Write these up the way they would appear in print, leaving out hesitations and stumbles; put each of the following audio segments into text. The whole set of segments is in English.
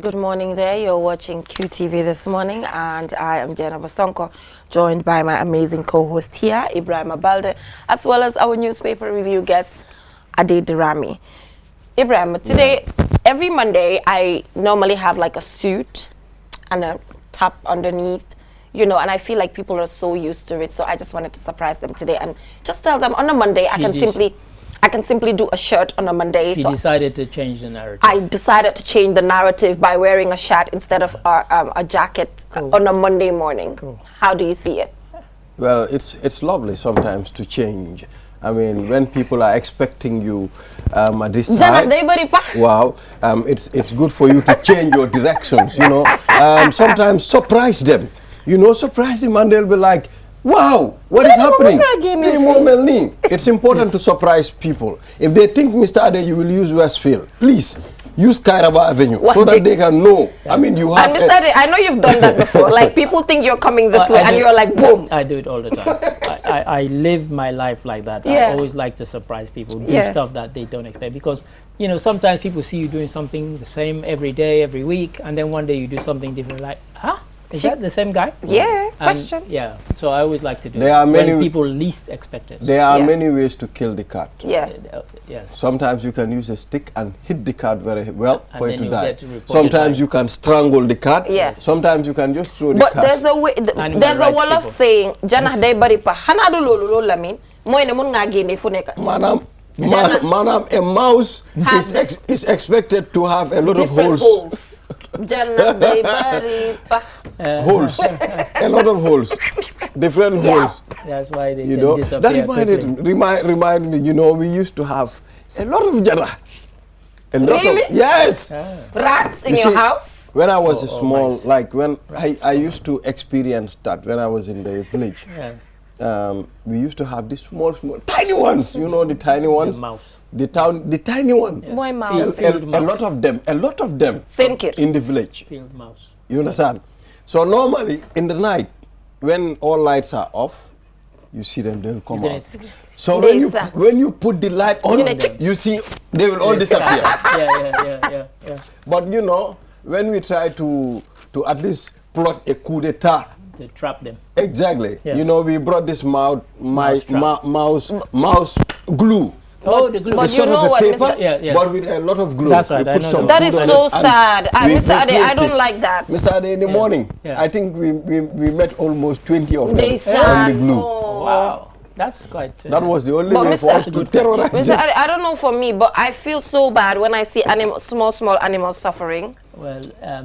Good morning there. You're watching QTV this morning, and I am Jenna Basonko, joined by my amazing co-host here, Ibrahim Abalde, as well as our newspaper review guest, Ade Dirami. Ibrahim, today, every Monday, I normally have like a suit and a top underneath, you know, and I feel like people are so used to it, so I just wanted to surprise them today and just tell them on a Monday I can simply do a shirt on a Monday. She decided to change the narrative. I decided to change the narrative by wearing a shirt instead of a jacket on a Monday morning. Cool. How do you see it? Well, it's lovely sometimes to change. I mean, when people are expecting you at this time, wow, it's good for you to change your directions, you know. Sometimes surprise them, you know, surprise them and they'll be like, wow, what is happening? It's important to surprise people. If they think, Mr. Ade, you will use Westfield, please use Kairaba Avenue so that they can know. I mean, you have. And Mr. Ade, I know you've done that before. Like, people think you're coming this way and you're like, boom. I do it all the time. I live my life like that. I always like to surprise people, do stuff that they don't expect. Because, you know, sometimes people see you doing something the same every day, every week, and then one day you do something different, like, huh? Is that the same guy? Yeah, question. Yeah, so I always like to do it when people least expect it. There are many ways to kill the cat. Yeah. Yes. Sometimes you can use a stick and hit the cat very well for it to die. Sometimes you can strangle the cat. Yes. Sometimes you can just throw the cat. But there's a way, there's a wall of saying, Jana day baripa, hanadu lolo lamin, moine mun nga gene funeka. Madam, a mouse is expected to have a lot of holes. Holes, a lot of holes, different holes. That's why they disappear. That remind me, you know, we used to have a lot of jana. Really? Yes. Rats in your house? When I was small, like when I used to experience that when I was in the village. We used to have these small, tiny ones. You know, the tiny ones. The mouse. The tiny one. Boy mouse. A lot of them. In the village. Field mouse. You understand? So normally in the night, when all lights are off, you see them, they'll come out. So when you put the light on them, you see they will all disappear. Yeah. But you know, when we try to at least plot a coup d'etat to trap them. Exactly. Yes. You know, we brought this mouse glue. Oh, the glue. But you know what, paper, but with a lot of glue. That's right. That is so sad. Mr. Ade, I don't like that. Mr. Ade, in the morning, I think we met almost 20 of them on the glue. Oh, wow. That's quite... that was the only way for us to terrorize them. I don't know for me, but I feel so bad when I see small animals suffering. Well,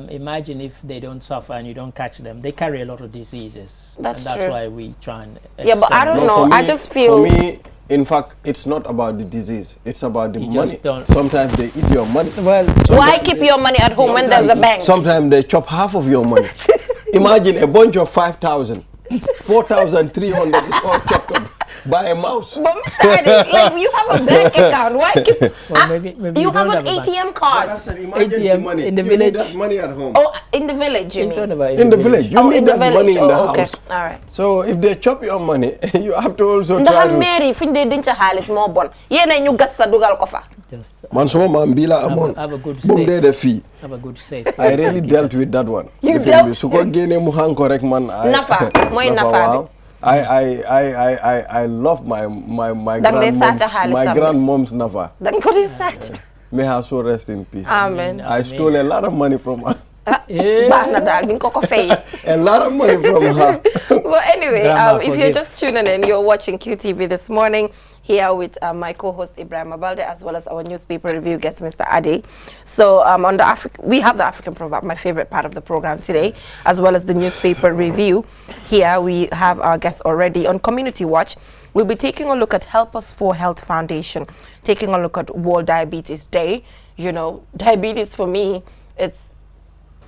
imagine if they don't suffer and you don't catch them. They carry a lot of diseases. That's true. That's why we try and... Yeah, but I don't know. I just feel... For me, in fact, it's not about the disease. It's about the money. Sometimes they eat your money. Well, why keep your money at home when there's a bank? Sometimes they chop half of your money. Imagine a bunch of 5,000. 4,300 is all chopped up by a mouse. But Mr. Ade, like, you have a bank account. Why keep... Well, maybe you have an ATM card. That's an emergency money. In the village. You need that money at home. Oh, in the village, you mean? In the village. You need that money in the house. All right. So if they chop your money, you have to also try to... Mary, more bon. Have a good safe. Have a good safe. I really dealt with that one. You dealt with I love my grandmom's nafa. May her soul rest in peace. Amen. I stole a lot of money from her. A lot of money from her. Well, anyway, if you're just tuning in, you're watching QTV this morning here with my co-host Ibrahim Abalde, as well as our newspaper review guest, Mr. Ade. So on we have the African proverb, my favorite part of the program today, as well as the newspaper review. Here we have our guests already on Community Watch. We'll be taking a look at Help Us for Health Foundation, taking a look at World Diabetes Day. You know, diabetes for me is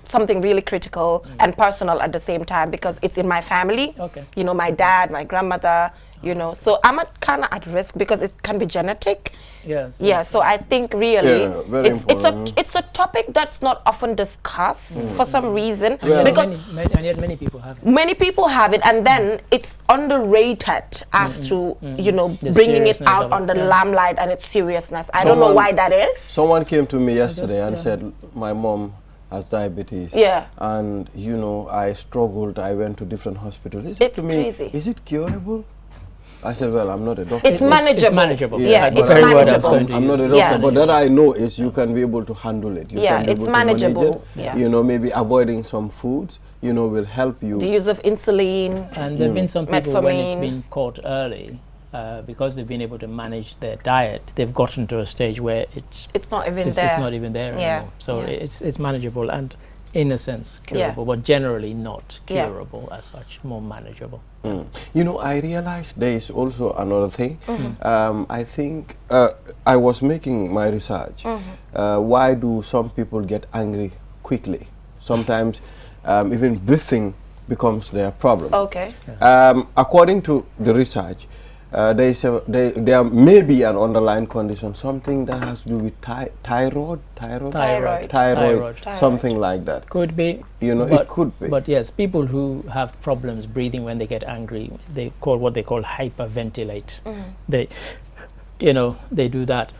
something really critical and personal at the same time, because it's in my family. You know, my dad, my grandmother, you know, so I'm kind of at risk because it can be genetic. Yes. So I think really it's a topic that's not often discussed for some reason, because and yet many people have it. Many people have it, and then it's underrated as to you know, the bringing it out on the limelight and its seriousness. I don't know why that is. Someone came to me yesterday and said, my mom has diabetes. Yeah. And, you know, I struggled. I went to different hospitals. It's crazy. Is it curable? I said, well, I'm not a doctor. It's manageable. It's manageable. Yeah, it's manageable. I'm not a doctor, but that I know is you can be able to handle it. You can be it's able manageable. To manage it. You know, maybe avoiding some foods, you know, will help you. The use of insulin. And there have been some people when it's been caught early, because they've been able to manage their diet, they've gotten to a stage where it's not even there. It's not even there anymore. So it's manageable and, in a sense, curable, but generally not curable as such, more manageable. You know, I realized there is also another thing. I think I was making my research. Why do some people get angry quickly? Sometimes even breathing becomes their problem. Okay. According to the research, there may be an underlying condition, something that has to do with thyroid, something like that. Could be. You know, it could be. But yes, people who have problems breathing when they get angry, they call what they call hyperventilate. They, you know, they do that.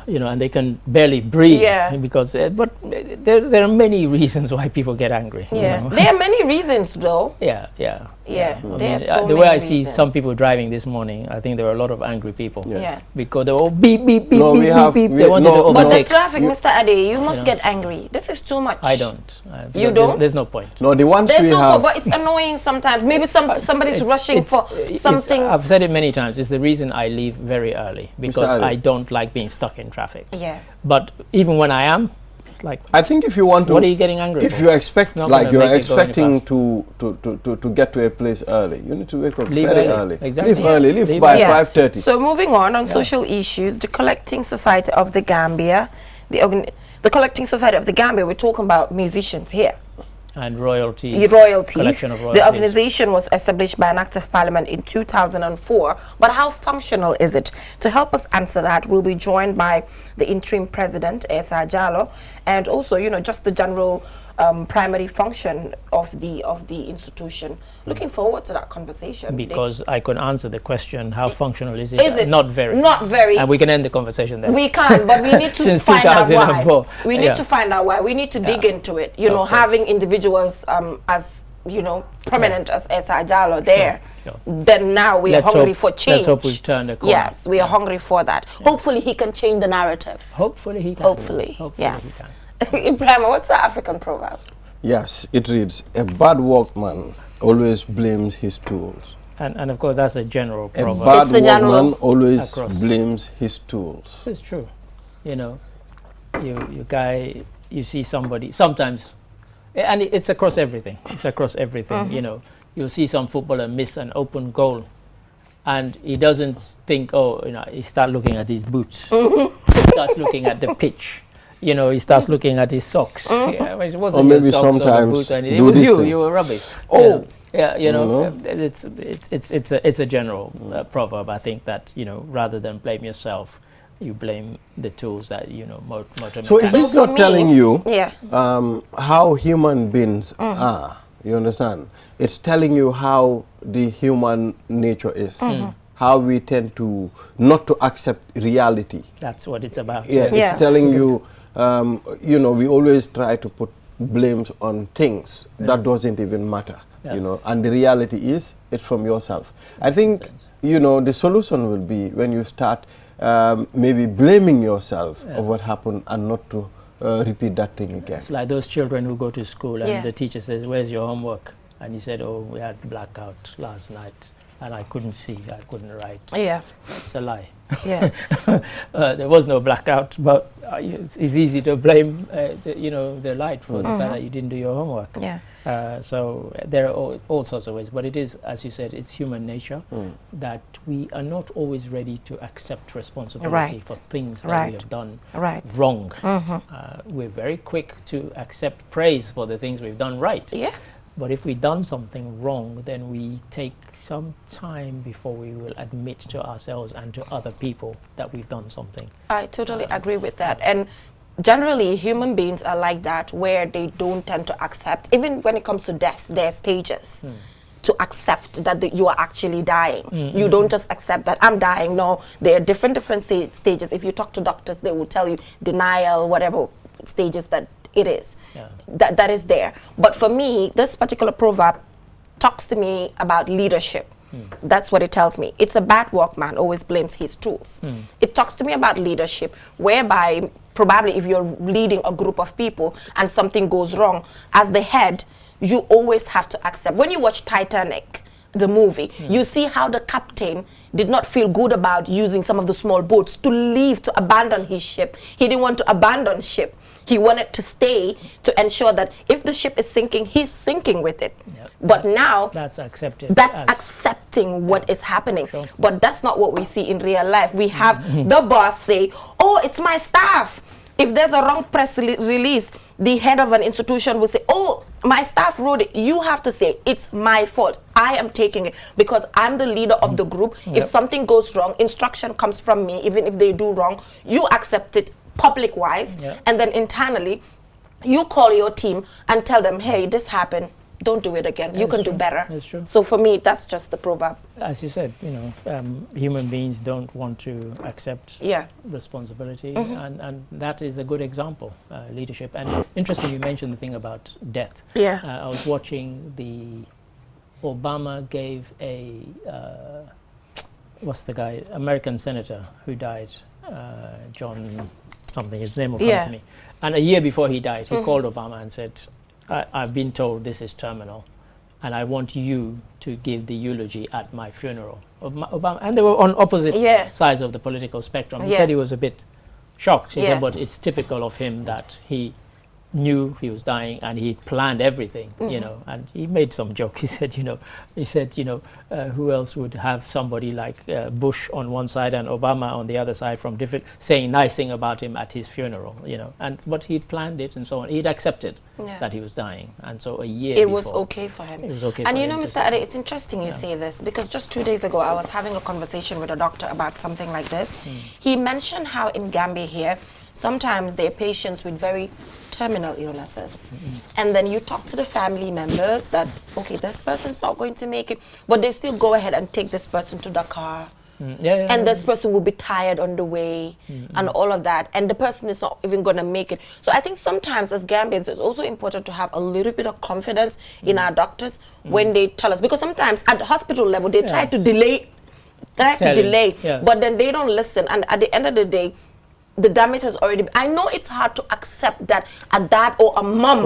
You know, and they can barely breathe because, but there are many reasons why people get angry. Yeah, you know? There are many reasons, though. Yeah. The way I see some people driving this morning, I think there were a lot of angry people. Because they all beep beep beep beep beep. They wanted to overtake. But the traffic, Mr. Ade, you must get angry. This is too much. I don't. You don't? There's no point. No, the ones we have. But it's annoying sometimes. Maybe somebody's rushing for something. I've said it many times. It's the reason I leave very early, because I don't like being stuck in traffic. Yeah. But even when I am, it's like, I think if you want to, what are you getting angry if for? you expect, like you're expecting to get to a place early, you need to wake up very early. Exactly. Leave early. Leave by 5:30. So moving on social issues, the Collecting Society of the Gambia, the Collecting Society of the Gambia. We're talking about musicians here. And royalties. Collection of royalties. The organization was established by an act of parliament in 2004. But how functional is it? To help us answer that, we'll be joined by the interim president, Esa Jallow, and also, you know, just the general primary function of the institution. Looking forward to that conversation. Because I could answer the question, how functional is it? Is it? Not very. Not very. And we can end the conversation there. We can, but we need to find out why. We need to find out why. We need to dig into it. You know, having individuals as, you know, prominent as Esa Jallow there. Then now we are hungry for change. Let's hope we've turned the corner. Yes, we are hungry for that. Hopefully he can change the narrative. Hopefully he can. Hopefully yes. He can. Ibrahim, what's the African proverb? Yes, it reads, a bad workman always blames his tools. And of course, that's a general proverb. A bad workman always blames his tools. This is true. You know, you see somebody, sometimes, and it's across everything. It's across everything, you know. You'll see some footballer miss an open goal, and he doesn't think, oh, you know, he starts looking at his boots. He starts looking at the pitch. You know, he starts looking at his socks. Yeah, it wasn't or maybe your socks sometimes or it was you. You were rubbish. Oh, yeah. You know, it's a general proverb. I think that, you know, rather than blame yourself, you blame the tools that, you know, motor. So is this not telling you how human beings are? You understand? It's telling you how the human nature is. How we tend to not to accept reality. That's what it's about. Yeah, it's telling you. You know, we always try to put blames on things that doesn't even matter, you know, and the reality is it's from yourself. I think, you know, the solution will be when you start maybe blaming yourself of what happened and not to repeat that thing again. It's like those children who go to school and the teacher says, where's your homework? And you said, oh, we had blackout last night and I couldn't see, I couldn't write. Yeah. It's a lie. Yeah. There was no blackout, but it's easy to blame, you know, the light for the fact that you didn't do your homework. Yeah. So there are all sorts of ways, but it is, as you said, it's human nature that we are not always ready to accept responsibility for things that we have done wrong. We're very quick to accept praise for the things we've done right. Yeah. But if we've done something wrong, then we take some time before we will admit to ourselves and to other people that we've done something. I totally agree with that. And generally, human beings are like that, where they don't tend to accept, even when it comes to death, there are stages to accept that you are actually dying. You don't just accept that I'm dying. No, there are different stages. If you talk to doctors, they will tell you denial, whatever stages that it is. That is there. But for me, this particular proverb talks to me about leadership. That's what it tells me. It's a bad workman always blames his tools. It talks to me about leadership, whereby probably if you're leading a group of people and something goes wrong, as the head, you always have to accept. When you watch Titanic, the movie, you see how the captain did not feel good about using some of the small boats to leave, to abandon his ship. He didn't want to abandon ship. He wanted to stay to ensure that if the ship is sinking, he's sinking with it. But now that's accepted. That's accepting what is happening. But that's not what we see in real life. We have the boss say, oh, it's my staff. If there's a wrong press release, the head of an institution will say, oh, my staff wrote it. You have to say, it's my fault. I am taking it because I'm the leader of the group. If something goes wrong, instruction comes from me. Even if they do wrong, you accept it public-wise. And then internally, you call your team and tell them, hey, this happened. Don't do it again. You can do better. That's true. So for me, that's just the proverb. As you said, you know, human beings don't want to accept responsibility, and that is a good example, leadership. And interesting, you mentioned the thing about death. I was watching Obama gave a, what's the guy, American senator who died, John something, his name will come to me. And a year before he died, he called Obama and said, I've been told this is terminal, and I want you to give the eulogy at my funeral. Obama, and they were on opposite sides of the political spectrum. He said he was a bit shocked. He said, but it's typical of him that he knew he was dying and he planned everything, you know. And he made some jokes. He said, you know, who else would have somebody like Bush on one side and Obama on the other side from different, saying nice thing about him at his funeral, you know. And but he'd planned it and so on. He'd accepted that he was dying, and so a year it was okay for him. It was okay. And you know, Mr. Ade, it's interesting you say this, because just 2 days ago I was having a conversation with a doctor about something like this. He mentioned how in Gambia here, sometimes there are patients with very terminal illnesses, and then you talk to the family members that, okay, this person's not going to make it, but they still go ahead and take this person to Dakar, and this person will be tired on the way, and all of that, and the person is not even going to make it. So I think sometimes as Gambians, it's also important to have a little bit of confidence in our doctors when they tell us, because sometimes at the hospital level, they try to delay, but then they don't listen, and at the end of the day, the damage has already been. I know it's hard to accept that a dad or a mom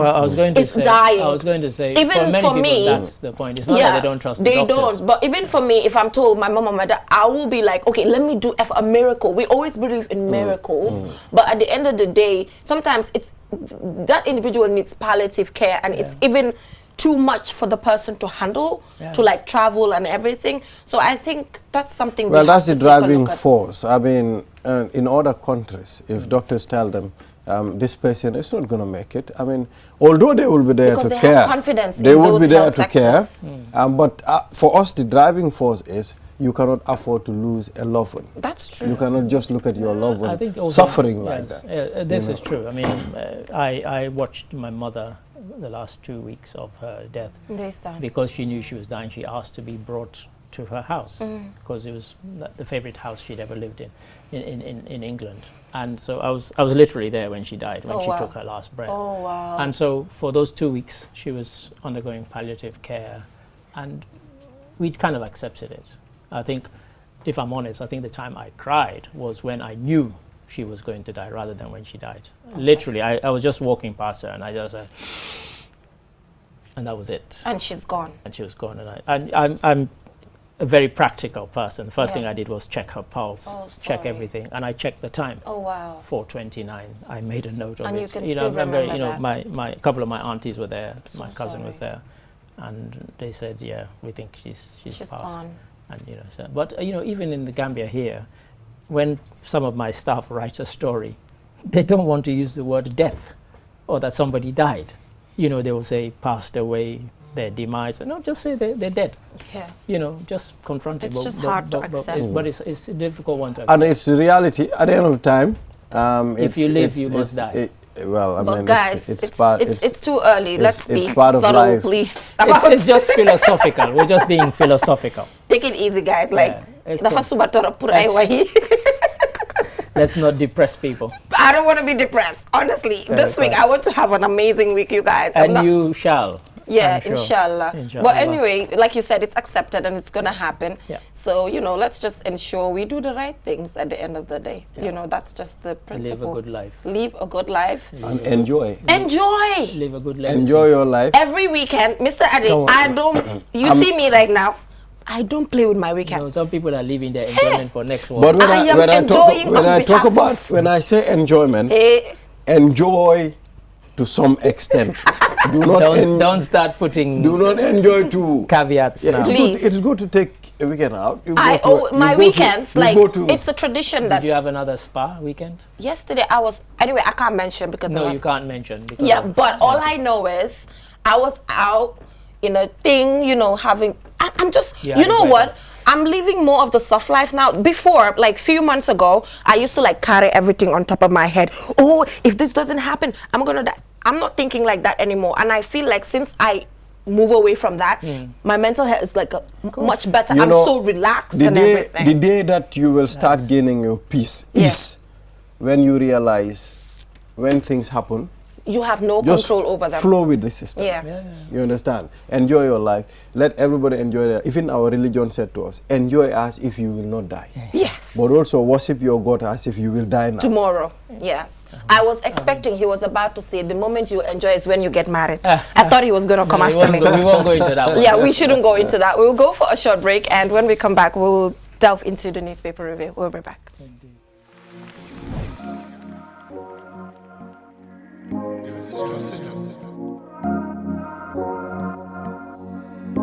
is dying. I was going to say, even for many for people, me, that's the point. It's not that they don't trust the doctors. They don't. But even for me, if I'm told my mom or my dad, I will be like, okay, let me do a miracle. We always believe in miracles. But at the end of the day, sometimes it's that individual needs palliative care, and it's even too much for the person to handle, to like travel and everything. So I think that's something well, that's the driving force. I mean, in other countries, if doctors tell them this person is not going to make it, I mean, although they will be there to care, have confidence they will be there to care. But for us, the driving force is you cannot afford to lose a loved one. That's true. You cannot just look at your loved one suffering like that. This is true. I mean, I watched my mother the last 2 weeks of her death. Because she knew she was dying, she asked to be brought to her house, because it was the favorite house she'd ever lived in England. And so I was literally there when she died, when she took her last breath. And so for those 2 weeks, she was undergoing palliative care, and we'd kind of accepted it. I think, if I'm honest, I think the time I cried was when I knew she was going to die, rather than when she died. Literally, I was just walking past her, and I just and that was it. And she's gone. And she was gone. And I'm a very practical person. The first thing I did was check her pulse, check everything, and I checked the time. 4:29. I made a note of it. And you can still remember, you know, my couple of my aunties were there. My cousin was there, and they said, yeah, we think she's passed. Gone. And you know, so, but you know, even in the Gambia here, when some of my staff write a story, they don't want to use the word death or that somebody died. You know, they will say passed away, their demise. No, just say they're dead. You know, just confront it. It's just hard to accept. But it's a difficult one to accept. And it's the reality. At the end of the time, if you live, you must die. Well, I mean, guys, it's too early. Let's be subtle, please. It's just philosophical. We're just being philosophical. Take it easy, guys. Like, let's not depress people. I don't want to be depressed. Honestly, this week I want to have an amazing week, you guys. And you shall. Yeah, sure. Inshallah. But anyway, like you said, it's accepted and it's going to happen. Yeah. So, you know, let's just ensure we do the right things at the end of the day. Yeah. You know, that's just the principle. Live a good life. Live a good life. And enjoy. Enjoy. Live a good life. Enjoy your life. Every weekend, Mr. Adi, I don't, you see me right now, I don't play with my weekends. No, some people are leaving their enjoyment for next one. But when I say enjoyment, enjoy to some extent. Don't start putting. Do not enjoy to caveats. Yeah, please. It's good to take a weekend out. My weekends, it's a tradition that. Did you have another spa weekend? Yesterday anyway, I can't mention because. No, you can't mention. But all I know is I was out in a thing, you know, I'm just, you know what? I'm living more of the soft life now. Before, like few months ago, I used to like carry everything on top of my head. Oh, if this doesn't happen, I'm gonna die. I'm not thinking like that anymore. And I feel like since I move away from that, my mental health is like much better. I'm so relaxed and everything. The day that you will start gaining your peace is when you realize when things happen, you have no control over them. Flow with the system. Yeah. You understand? Enjoy your life. Let everybody enjoy their. Even our religion said to us, enjoy as if you will not die. Yes. But also worship your God as if you will die now. Tomorrow. Yes. I was expecting he was about to say the moment you enjoy is when you get married. I thought he was going to come after me. We won't go into that one. Yeah, we shouldn't go into that. We'll go for a short break, and when we come back, we'll delve into the newspaper review. We'll be back.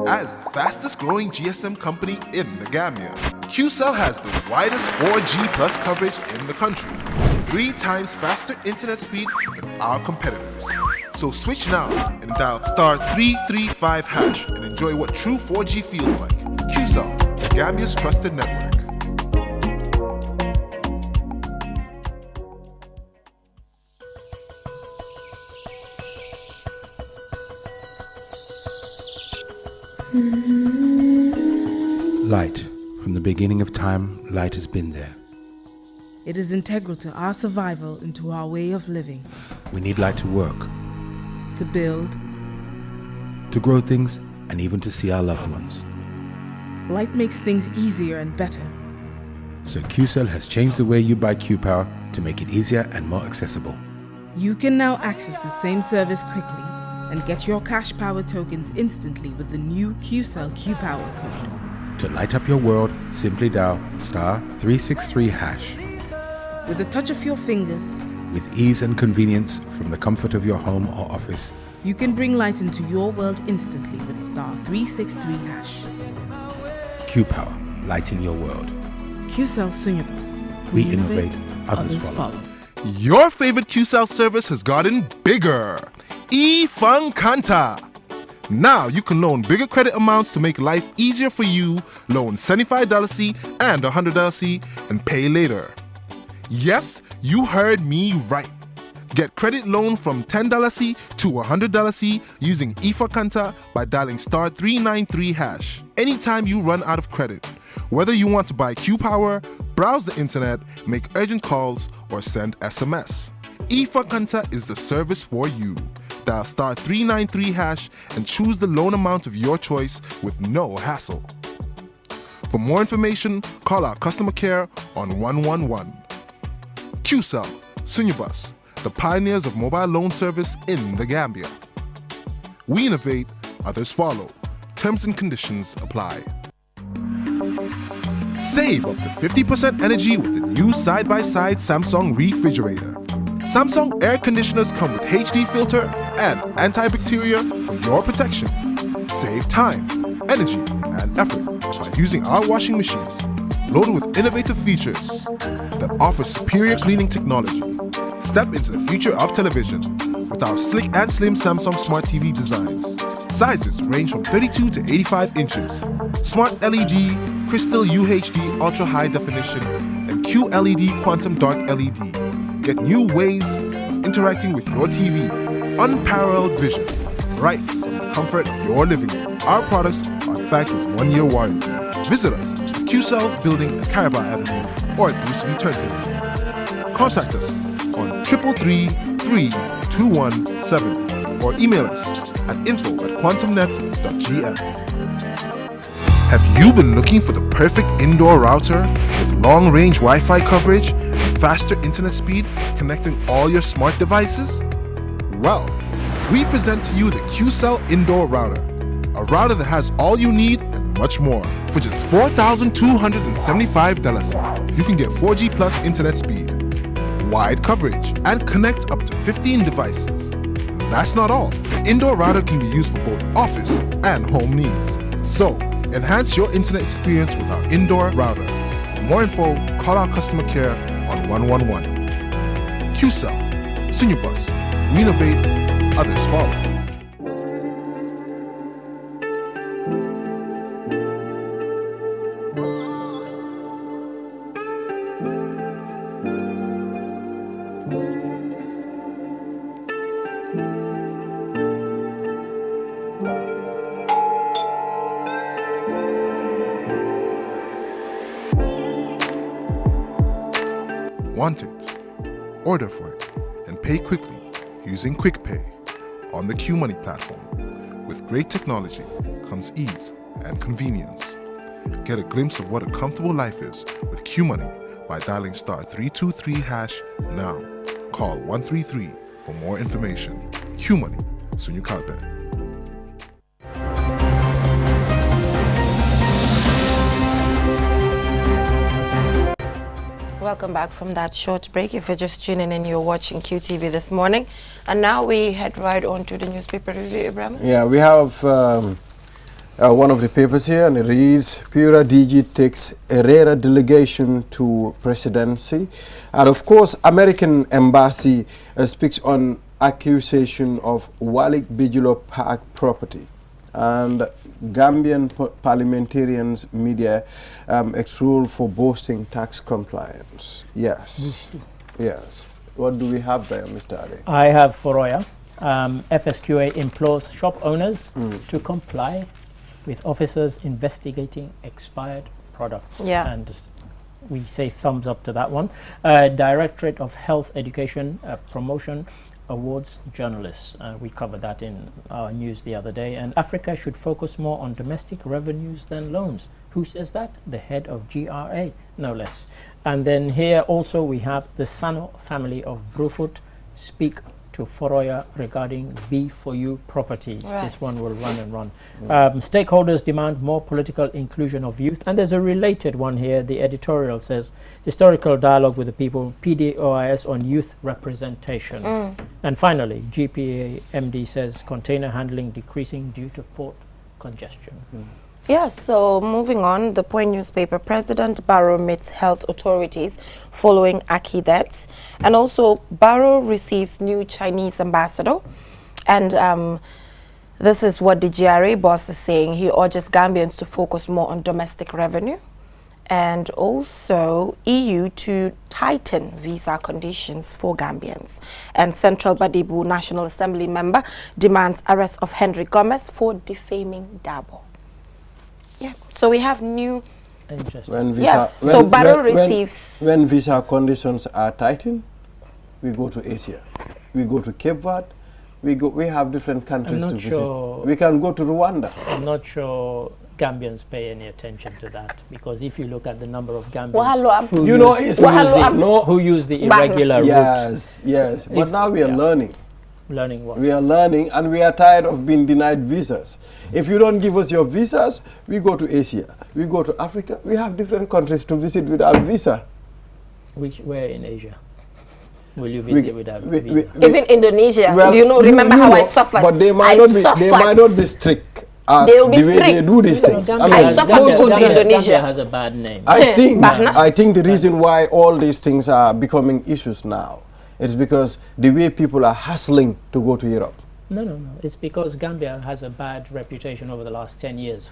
As the fastest growing GSM company in the Gambia, QCell has the widest 4G plus coverage in the country, 3 times faster internet speed than our competitors. So switch now and dial *335# and enjoy what true 4G feels like. QCell, the Gambia's trusted network. Light. From the beginning of time, light has been there. It is integral to our survival and to our way of living. We need light to work, to build, to grow things, and even to see our loved ones. Light makes things easier and better. So QCell has changed the way you buy Q-Power to make it easier and more accessible. You can now access the same service quickly and get your cash power tokens instantly with the new QCell Q-Power code. To light up your world, simply dial *363#. With a touch of your fingers, with ease and convenience from the comfort of your home or office, you can bring light into your world instantly with *363#. Q-Power, lighting your world. QCell Sunyabus. We innovate, others follow. Your favorite QCell service has gotten bigger. eFunkanta. Now you can loan bigger credit amounts to make life easier for you. Loan $75 and $100 and pay later. Yes, you heard me right. Get credit loan from $10 to $100 using eFunkanta by dialing *393#. Anytime you run out of credit, whether you want to buy Q-Power, browse the internet, make urgent calls, or send SMS. eFunkanta is the service for you. Dial *393# and choose the loan amount of your choice with no hassle. For more information, call our customer care on 111. QCell, Sunyabus, the pioneers of mobile loan service in the Gambia. We innovate, others follow. Terms and conditions apply. Save up to 50% energy with the new side-by-side Samsung refrigerator. Samsung air conditioners come with HD filter and antibacterial for your protection. Save time, energy, and effort by using our washing machines, loaded with innovative features that offer superior cleaning technology. Step into the future of television with our slick and slim Samsung Smart TV designs. Sizes range from 32 to 85 inches. Smart LED, Crystal UHD Ultra High Definition, and QLED Quantum Dark LED. Get new ways of interacting with your TV. Unparalleled vision, right from the comfort of your living room. Our products are backed with 1-year warranty. Visit us at QCell Building at Caraba Avenue or at Boost Turntable. Contact us on 333-3217 or email us at info@quantumnet.gm. Have you been looking for the perfect indoor router with long-range Wi-Fi coverage and faster internet speed connecting all your smart devices? Well, we present to you the QCell Indoor Router, a router that has all you need and much more. For just $4,275, you can get 4G plus internet speed, wide coverage, and connect up to 15 devices. And that's not all. The indoor router can be used for both office and home needs. So, enhance your internet experience with our indoor router. For more info, call our customer care on 111. QCell, Sunubus, we innovate, others follow. Want it, order for it, and pay quickly using QuickPay on the QMoney platform. With great technology comes ease and convenience. Get a glimpse of what a comfortable life is with QMoney by dialing *323# now. Call 133 for more information. QMoney, Sunyu Kalpe. Welcome back from that short break. If you're just tuning in, you're watching QTV this morning. And now we head right on to the newspaper review, Ibrahim. Yeah, we have one of the papers here, and it reads, Pura DG takes Herrera delegation to presidency. And of course, American embassy speaks on accusation of Walik Bigelow Park property. And Gambian parliamentarians media ex-rule for boasting tax compliance. Yes. Yes. What do we have there, Mr. Ade? I have Foroya. FSQA implores shop owners to comply with officers investigating expired products. Yeah. And we say thumbs up to that one. Directorate of Health Education Promotion awards journalists. We covered that in our news the other day. And Africa should focus more on domestic revenues than loans. Who says that? The head of GRA, no less. And then here also we have the Sano family of Brufut speak to Foroya regarding B4U properties. Right. This one will run and run. Stakeholders demand more political inclusion of youth. And there's a related one here. The editorial says, historical dialogue with the people, PDOIS on youth representation. And finally, GPA MD says, container handling decreasing due to port congestion. Yes, so moving on, the Point newspaper, President Barrow meets health authorities following Aki deaths. And also, Barrow receives new Chinese ambassador. And this is what the GRA boss is saying. He urges Gambians to focus more on domestic revenue. And also, EU to tighten visa conditions for Gambians. And Central Badibu National Assembly member demands arrest of Henry Gomez for defaming Dabo. Yeah, so we have new. When visa, so Barrow receives. When visa conditions are tightened, we go to Asia, we go to Cape Verde, we have different countries to visit. We can go to Rwanda. I'm not sure Gambians pay any attention to that, because if you look at the number of Gambians who use the irregular routes. Yes. But now we are learning. Learning what? We are learning, and we are tired of being denied visas. If you don't give us your visas, we go to Asia, we go to Africa. We have different countries to visit without visa. Where in Asia will you visit without visa? Even Indonesia. Well, remember how I suffered. But they might not be strict as the way they do these things. I suffered to go to Indonesia. Gambia has a bad name. I think the reason why all these things are becoming issues now, it's because the way people are hustling to go to Europe. No. It's because Gambia has a bad reputation over the last 10 years.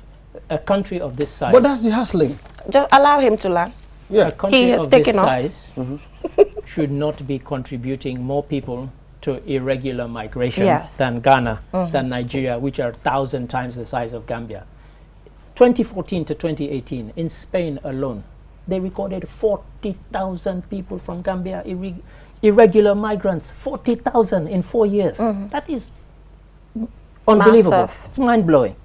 A country of this size. But that's the hustling. Just allow him to learn. Yeah. A country of this size should not be contributing more people to irregular migration than Ghana, than Nigeria, which are 1,000 times the size of Gambia. 2014 to 2018, in Spain alone, they recorded 40,000 people from Gambia irregular migrants, 40,000 in 4 years. That is unbelievable. Massive. It's mind-blowing.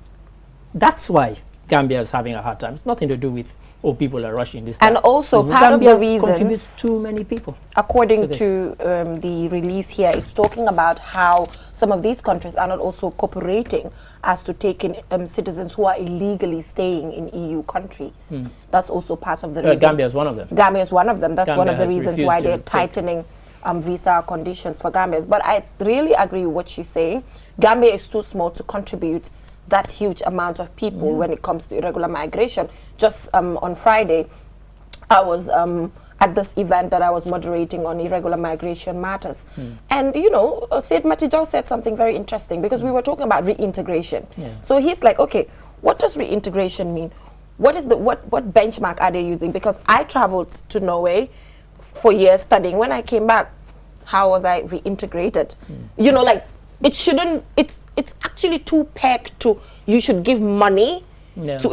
That's why Gambia is having a hard time. It's nothing to do with, oh, people are rushing this time. And also, part Gambia of the reason contributes too many people. According to the release here, it's talking about how some of these countries are not also cooperating as to taking citizens who are illegally staying in EU countries. That's also part of the reason. Gambia is one of them. Gambia is one of them. That's one of the reasons why they're tightening visa conditions for Gambians. But I really agree with what she's saying. Gambia is too small to contribute that huge amount of people when it comes to irregular migration. Just on Friday, I was at this event that I was moderating on irregular migration matters. And, you know, Said Matijau said something very interesting, because we were talking about reintegration. So he's like, okay, what does reintegration mean? What is the what benchmark are they using? Because I traveled to Norway for years studying. When I came back, how was I reintegrated? You know, like, it shouldn't, it's actually too pegged to, you should give money to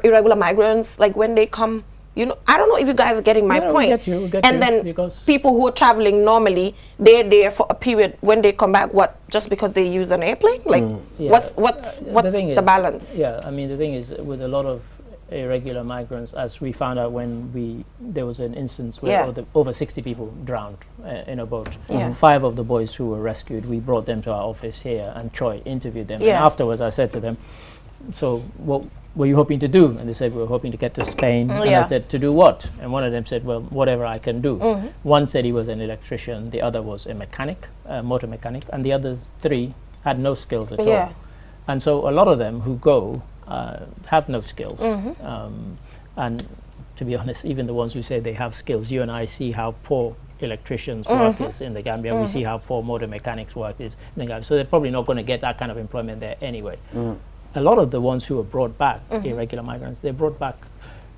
irregular migrants, like when they come. You know, I don't know if you guys are getting my point. We get and then people who are traveling normally, they're there for a period. When they come back, what? Just because they use an airplane? Like, what's the balance? Yeah, I mean, the thing is, with a lot of irregular migrants, as we found out when there was an instance where over 60 people drowned in a boat. 5 of the boys who were rescued, we brought them to our office here, and Troy interviewed them. And afterwards, I said to them, so what were you hoping to do? And they said, we were hoping to get to Spain. And I said, to do what? And one of them said, well, whatever I can do. One said he was an electrician, the other was a mechanic, a motor mechanic, and the others 3 had no skills at all. And so a lot of them who go have no skills. And to be honest, even the ones who say they have skills, you and I see how poor electricians work is in the Gambia. We see how poor motor mechanics work is in the Gambia. So they're probably not going to get that kind of employment there anyway. A lot of the ones who are brought back, irregular migrants, they're brought back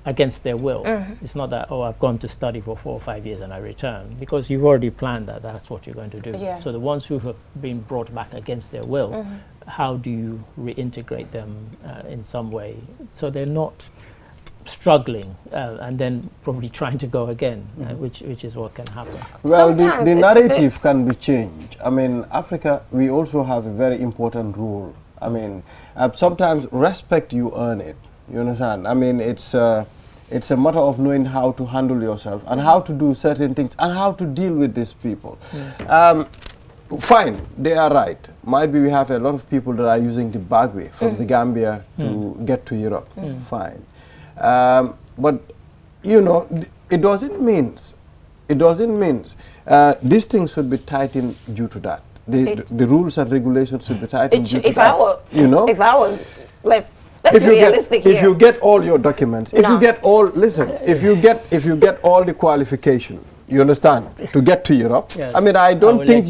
against their will. It's not that, oh, I've gone to study for 4 or 5 years and I return, because you've already planned that that's what you're going to do. So the ones who have been brought back against their will, how do you reintegrate them in some way so they're not struggling and then probably trying to go again, which is what can happen. Well, the narrative can be changed. I mean, Africa, we also have a very important role. I mean, sometimes respect, you earn it. You understand? I mean, it's a matter of knowing how to handle yourself and how to do certain things and how to deal with these people. Fine, they are right. Might be we have a lot of people that are using the back way from the Gambia to get to Europe. Fine. But, you know, it doesn't mean these things should be tightened due to that. The rules and regulations should be tightened due to that. If I was, let's be realistic here. If you get all your documents, if you get all, listen, if you get all the qualification, you understand, to get to Europe. I mean, I don't think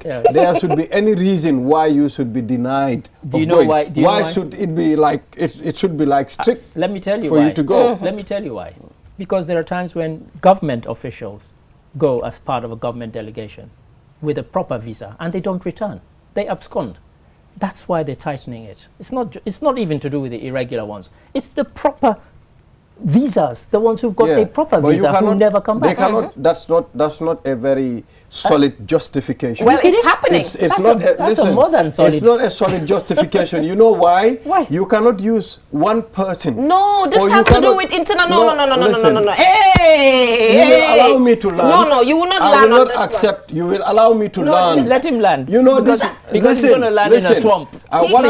there should be any reason why you should be denied. Do you know why? Why should it be like it should be like strict? Let me tell you for why. You to go. Let me tell you why. Because there are times when government officials go as part of a government delegation with a proper visa and they don't return. They abscond. That's why they're tightening it. It's not even to do with the irregular ones. It's the proper visas, the ones who've got a proper visa who never come back. They cannot. That's not a very solid justification. Well, it's happening. That's a more than solid. It's not a solid justification. You know why? Why? You cannot use one person. No, this has to do with internal. No. Hey, you will allow me to learn. No, you will not land on this accept. You will allow me to learn. Let him land. You know because, this. Because he's going to land in a swamp. What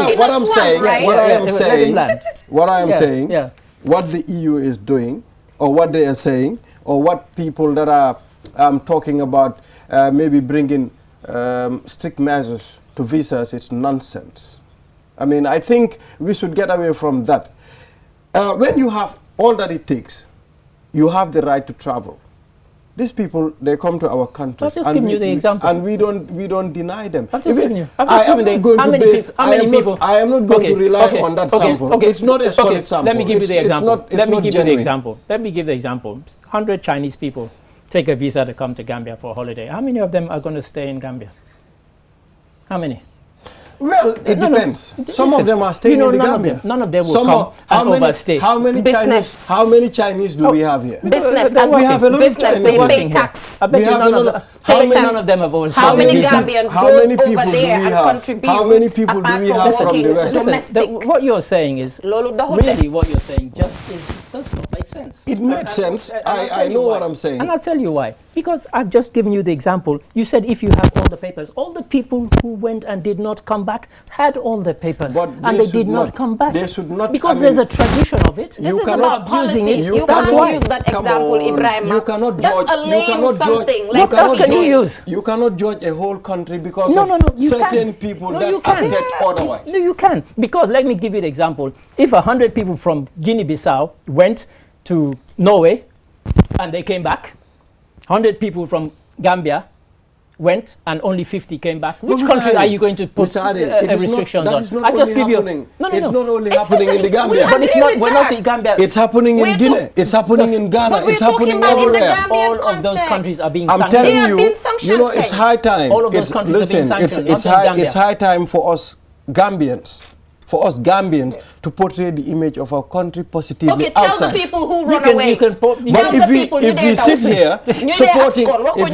I am saying. What the EU is doing, or what they are saying, or what people that are talking about maybe bringing strict measures to visas, it's nonsense. I mean, I think we should get away from that. When you have all that it takes, you have the right to travel. These people, they come to our countries, I'm just giving you the example, and we don't deny them. I'm just giving you. I am not going to rely on that sample. It's not a solid sample. Let me give you the example. Let me give the example. 100 Chinese people take a visa to come to Gambia for a holiday. How many of them are going to stay in Gambia? How many? Well, it depends. Some of them are staying in the Gambia. None of them will come and overstay. How many Chinese do we have here? Business. We have a lot of Chinese. They pay tax. I bet you none of them have overstayed. How many Gambians go over there and contribute? How many people do we have from the West? What you're saying is, really what you're saying just does not make sense. It made sense. I know what I'm saying. And I'll tell you why. Because I've just given you the example. You said if you have all the papers, all the people who went and did not come back had all the papers, and they did not come back. They should not. Because there's a tradition of it. This is about policy. You cannot use that example, Ibrahim. You cannot judge. What else can you use? You cannot judge a whole country because of certain people that act otherwise. No, you can. Because let me give you the example. If 100 people from Guinea-Bissau went to Norway and they came back, 100 people from Gambia went and only 50 came back. Which country are you going to put restrictions on? I just give you. It's not only happening in the Gambia. But it's not. We're not in Gambia. It's happening in Guinea. It's happening in Ghana. It's happening everywhere. All of those countries are being sanctioned. I'm telling you, you know, it's high time. All of those countries are being sanctioned. It's high time for us Gambians. To portray the image of our country positively outside. Okay, tell the people who run away. But if we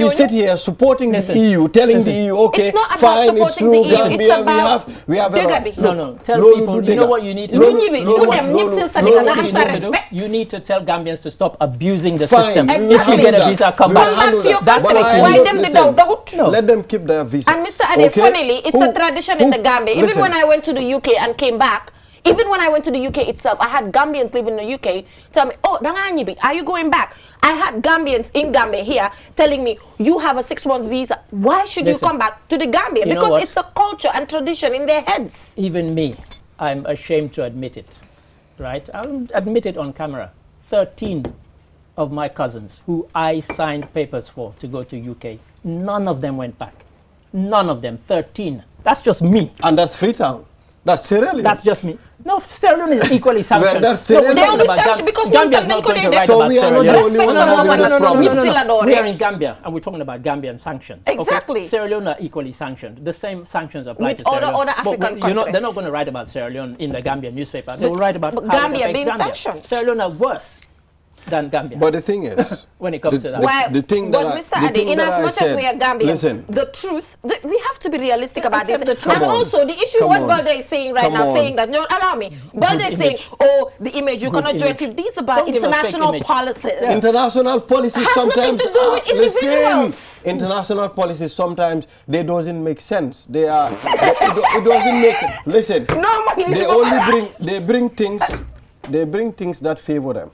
sit here supporting the EU, telling the EU, okay, fine, it's true, Gambia, we have a lot. No, tell people, you know what you need to do? You need to tell Gambians to stop abusing the system. If you get a visa, come back. That's why them let them keep their visas. And Mr. Ade, funnily, it's a tradition in the Gambia. Even when I went to the UK and came back, even when I went to the UK itself, I had Gambians living in the UK tell me, oh, are you going back? I had Gambians in Gambia here telling me, you have a 6 months visa. Why should you come back to the Gambia? Because it's a culture and tradition in their heads. Even me, I'm ashamed to admit it, right? I'll admit it on camera. 13 of my cousins who I signed papers for to go to UK, none of them went back. None of them, 13. That's just me. And that's Freetown. That's Sierra Leone. That's just me. No, Sierra Leone is equally sanctioned. Well, that's Sierra Leone. They'll be sanctioned because Gambia's not going to write so about we are Sierra not Leone. the only ones having this problem. We are in Gambia, and we're talking about Gambian sanctions. Exactly. Okay? Sierra Leone are equally sanctioned. The same sanctions apply to Sierra Leone. Other African countries. They're not going to write about Sierra Leone in the Gambian newspaper. They will write about Gambia being sanctioned. Sierra Leone are worse than Gambia. But the thing is, when it comes to that, the thing that Mr. Ade, in as much as we are Gambians, the truth, we have to be realistic about this. And also the issue what Balde is saying right now, saying that, no, allow me, Balde is saying, oh, the image, you cannot join people. These are about international policies. Yeah. International policies sometimes nothing to do with individuals. International policies sometimes they doesn't make sense. They are it doesn't make sense. Listen, they bring things that favor them.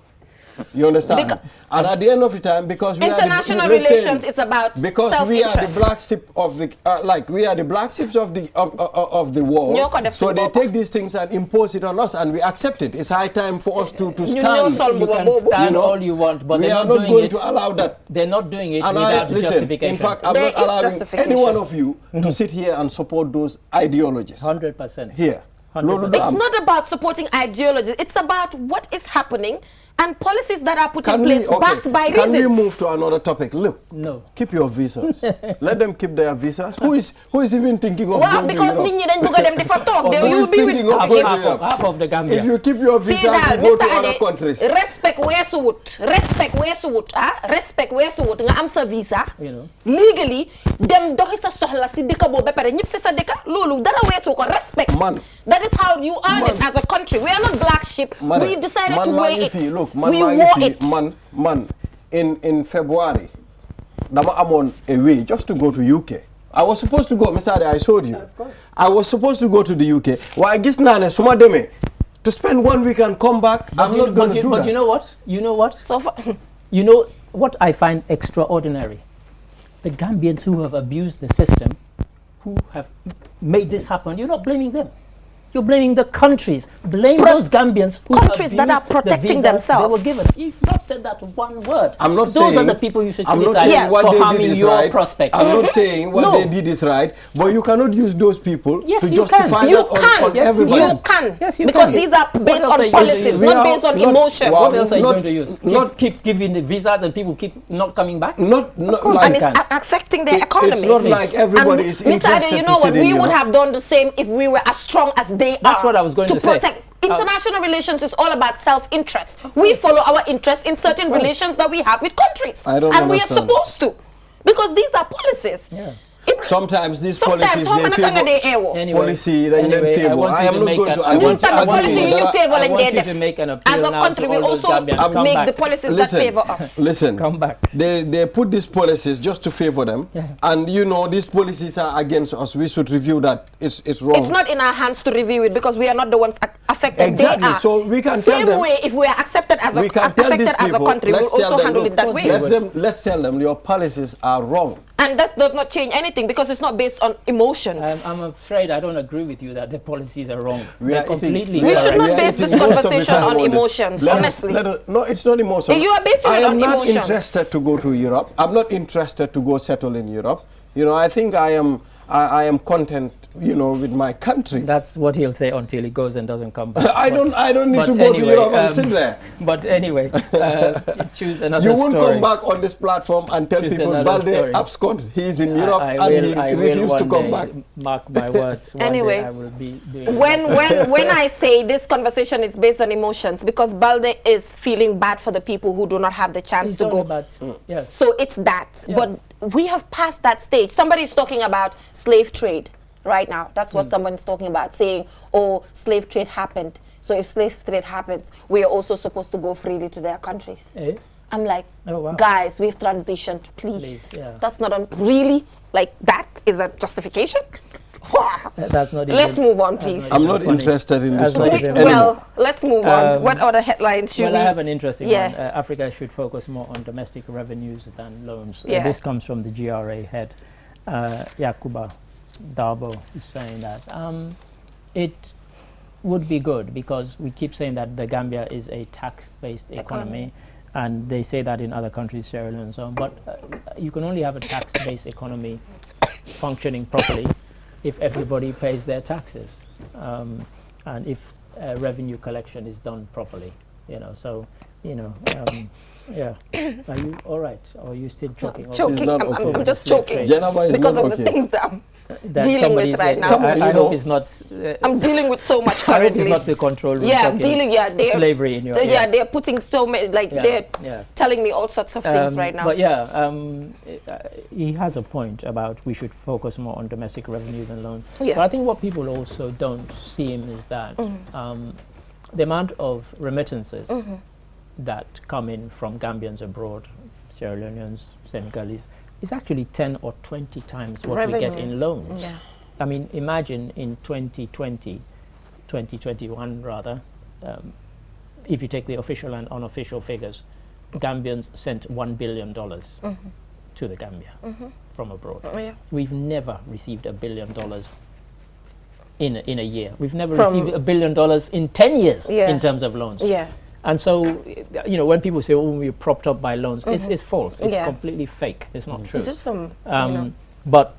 You understand? And at the end of the time, because we international relations is about because we are the black sheep of the we are the black sheep of the world. So they take these things and impose it on us, and we accept it. It's high time for us to stand. You can stand all you want, but we are not going to allow that. They're not doing it without justification. In fact, I'm not allowing any one of you to sit here and support those ideologies. 100%. Here. It's not about supporting ideologies. It's about what is happening and policies that are put in place backed by reasons. Can we move to another topic? Look, no. Keep your visas. Let them keep their visas. Who is even thinking of going to because Europe? They will be with half of the Gambia. If you keep your visas, you go to other countries. Respect where suit. Respect where suit. Respect where suit. Nga am sa visa. Legally, dem dohi sa sohla si deka bo bepere ñip si sa deka. Lulu dara weesu ko respect. That is how you earn it as a country. We are not black sheep. We decided to weigh it. Look, we wore it. In February, Dama Amon away just to go to UK. I was supposed to go, Mr. Ade, I showed you. Of course. I was supposed to go to the UK. Well, I guess Nane Sumademe to spend 1 week and come back. I'm not going to do that. But you know what? You know what? So far, you know what I find extraordinary? The Gambians who have abused the system, who have made this happen, you're not blaming them. You're blaming the countries. Blame those Gambians who countries that are protecting themselves. They were given. You've not said that one word. I'm not those saying. Those are the people you should criticize what for harming your right. prospects. I'm not saying what they did is right, but you cannot use those people to that justify on everybody. You can. Yes, you because can. these are based on policies, not based on emotion. What else are you going to use? Keep giving the visas and people keep not coming back? Not and it's affecting their economy. It's not like everybody is interested. Mr. Ade, you know what? We would have done the same if we were as strong as they are. That's what I was going to say. Protect. International relations is all about self-interest. We follow our interests in certain relations that we have with countries. And we are supposed to. Because these are policies. Yeah. Sometimes these policies they favor policy and then favor. I am not going to. I want you to make an appeal. As a country, we also make the policies that favor us. Listen, come back. They put these policies just to favor them, and you know these policies are against us. We should review that. It's wrong. It's not in our hands to review it because we are not the ones affected. Exactly. They are. So we can tell them. Same way, if we are accepted as a country, we'll also handle it that way. Let's tell them your policies are wrong. And that does not change anything because it's not based on emotions. I'm afraid I don't agree with you that the policies are wrong. We should not base this conversation on emotions, honestly. No, it's not emotional. You are basing it on emotions. I am not interested to go to Europe. I'm not interested to go settle in Europe. You know, I think I am content, you know, with my country. That's what he'll say until he goes and doesn't come back. I don't need to go to Europe and sit there. But anyway, choose another story. You won't come back on this platform and tell people Balde abscond. He's in Europe and he refused to come back. Mark my words. Anyway, I will be doing when I say this conversation is based on emotions, because Balde is feeling bad for the people who do not have the chance to go. Yes. So it's that. Yeah. But we have passed that stage. Somebody is talking about slave trade right now. That's what someone's talking about, saying, oh, slave trade happened. So if slave trade happens, we are also supposed to go freely to their countries. I'm like, guys, we've transitioned, please. That's not really, like, that is a justification. That's not Let's move on, please. I'm not interested in this. Well, let's move on. What other headlines should we? I have an interesting one. Africa should focus more on domestic revenues than loans. This comes from the GRA head, Yakuba Darbo, is saying that it would be good because we keep saying that the Gambia is a tax-based economy. And they say that in other countries, Sierra Leone and so on. But you can only have a tax-based economy functioning properly if everybody pays their taxes, and if revenue collection is done properly, you know. So, you know, yeah. Are you all right, or are you still choking? I'm choking. I'm just choking because of the things that I'm dealing with right now. I hope it's not. I'm dealing with so much currently. It's not the control room. Yeah, I'm dealing. Yeah, they're slavery in your. So they're putting so many. Like they're telling me all sorts of things right now. But he has a point about we should focus more on domestic revenue than loans. Yeah. But I think what people also don't see is that the amount of remittances that come in from Gambians abroad, Sierra Leoneans, Senegalese, is actually 10 or 20 times what we get in loans. Yeah. I mean, imagine in 2020, 2021 rather, if you take the official and unofficial figures, Gambians sent $1 billion to the Gambia from abroad. We've never received $1 billion in a year. We've never received $1 billion in 10 years in terms of loans. Yeah. And so, you know, when people say, oh, we're propped up by loans, it's false. It's completely fake. It's not true. It's just some, but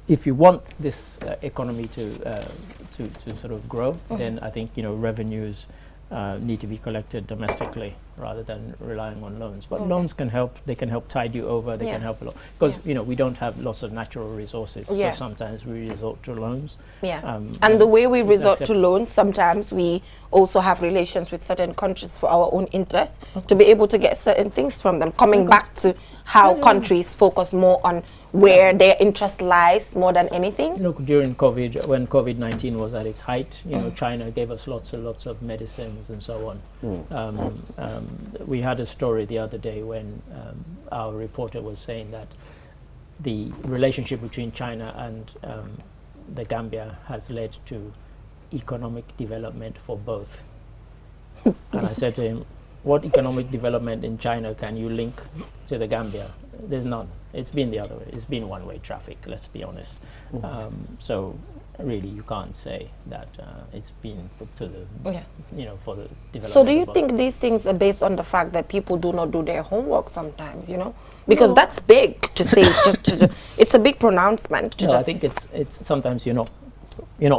if you want this economy to sort of grow, then I think, you know, revenues need to be collected domestically rather than relying on loans. But loans can help. They can help tide you over. They can help a lot because you know we don't have lots of natural resources. So sometimes we resort to loans. And the way we resort to loans, sometimes we also have relations with certain countries for our own interests to be able to get certain things from them. Coming back to how countries focus more on where their interest lies more than anything. Look, during COVID, when COVID-19 was at its height, you know, China gave us lots and lots of medicines and so on. We had a story the other day when our reporter was saying that the relationship between China and the Gambia has led to economic development for both. And I said to him, what economic development in China can you link to the Gambia? There's none. It's been the other way. It's been one-way traffic, let's be honest. So really you can't say that it's been put to the, for the development. So do you think these things are based on the fact that people do not do their homework sometimes, Because that's big to say, it's a big pronouncement. I think it's sometimes you're not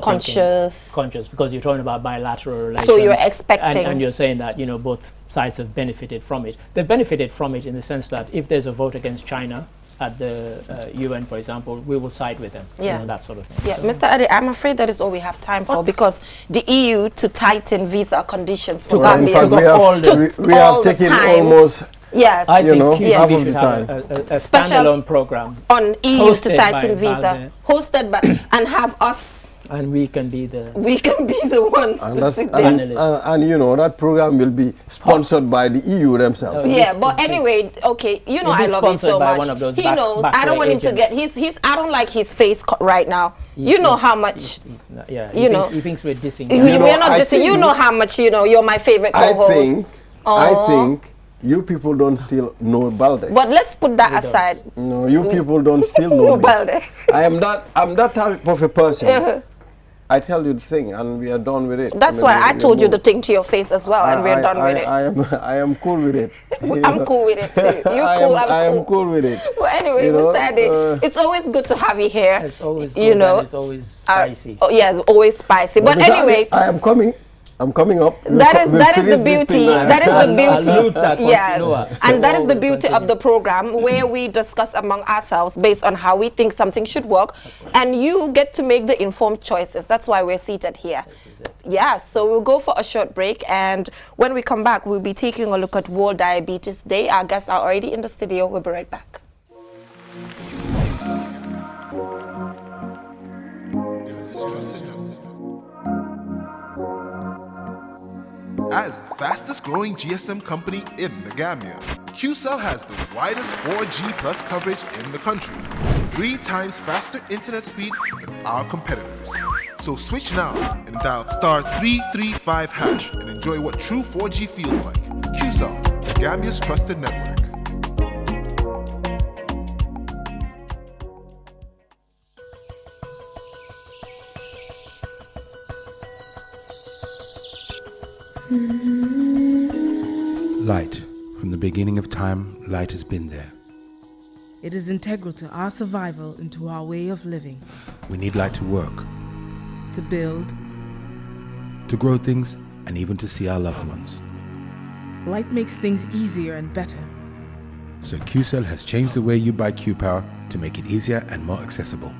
conscious because you're talking about bilateral relations. So you're expecting. And you're saying that, both sides have benefited from it. They've benefited from it in the sense that if there's a vote against China at the UN, for example, we will side with them, that sort of thing. Yeah, Mr. Ade, I'm afraid that is all we have time for because the EU to tighten visa conditions for Gambia. We have taken almost... Yes, I think half of the time. A standalone program on EU to tighten visa, hosted by and have us. And we can be the ones to sit there. And that program will be sponsored by the EU themselves. Yeah, but anyway, okay, I love him so much. He knows. I don't want him to get I don't like his face right now. You know how much. He thinks we're dissing. We're not dissing. You know how much. You're my favorite co-host. I think. You people don't still know Balde. But let's put that aside. No, you people don't still know Balde. I'm that type of a person. I tell you the thing, and we are done with it. That's why I told you the thing to your face as well, and we are done with it. I am cool with it. I'm cool with it too. You're cool. I am cool with it. Well, anyway, Mr. Ade, it's always good to have you here. It's always good, it's always spicy. Yes, always spicy. But anyway, I am coming. I'm coming up. That is the beauty. That is the beauty. Yes, and that is the beauty of the program where we discuss among ourselves based on how we think something should work, and you get to make the informed choices. That's why we're seated here. Yes, so we'll go for a short break, and when we come back, we'll be taking a look at World Diabetes Day. Our guests are already in the studio. We'll be right back. As the fastest growing GSM company in the Gambia, QCell has the widest 4G plus coverage in the country, 3 times faster internet speed than our competitors. So switch now and dial *335# and enjoy what true 4G feels like. QCell, the Gambia's trusted network. Light. From the beginning of time, light has been there. It is integral to our survival and to our way of living. We need light to work, to build, to grow things, and even to see our loved ones. Light makes things easier and better. So QCell has changed the way you buy Q-Power to make it easier and more accessible.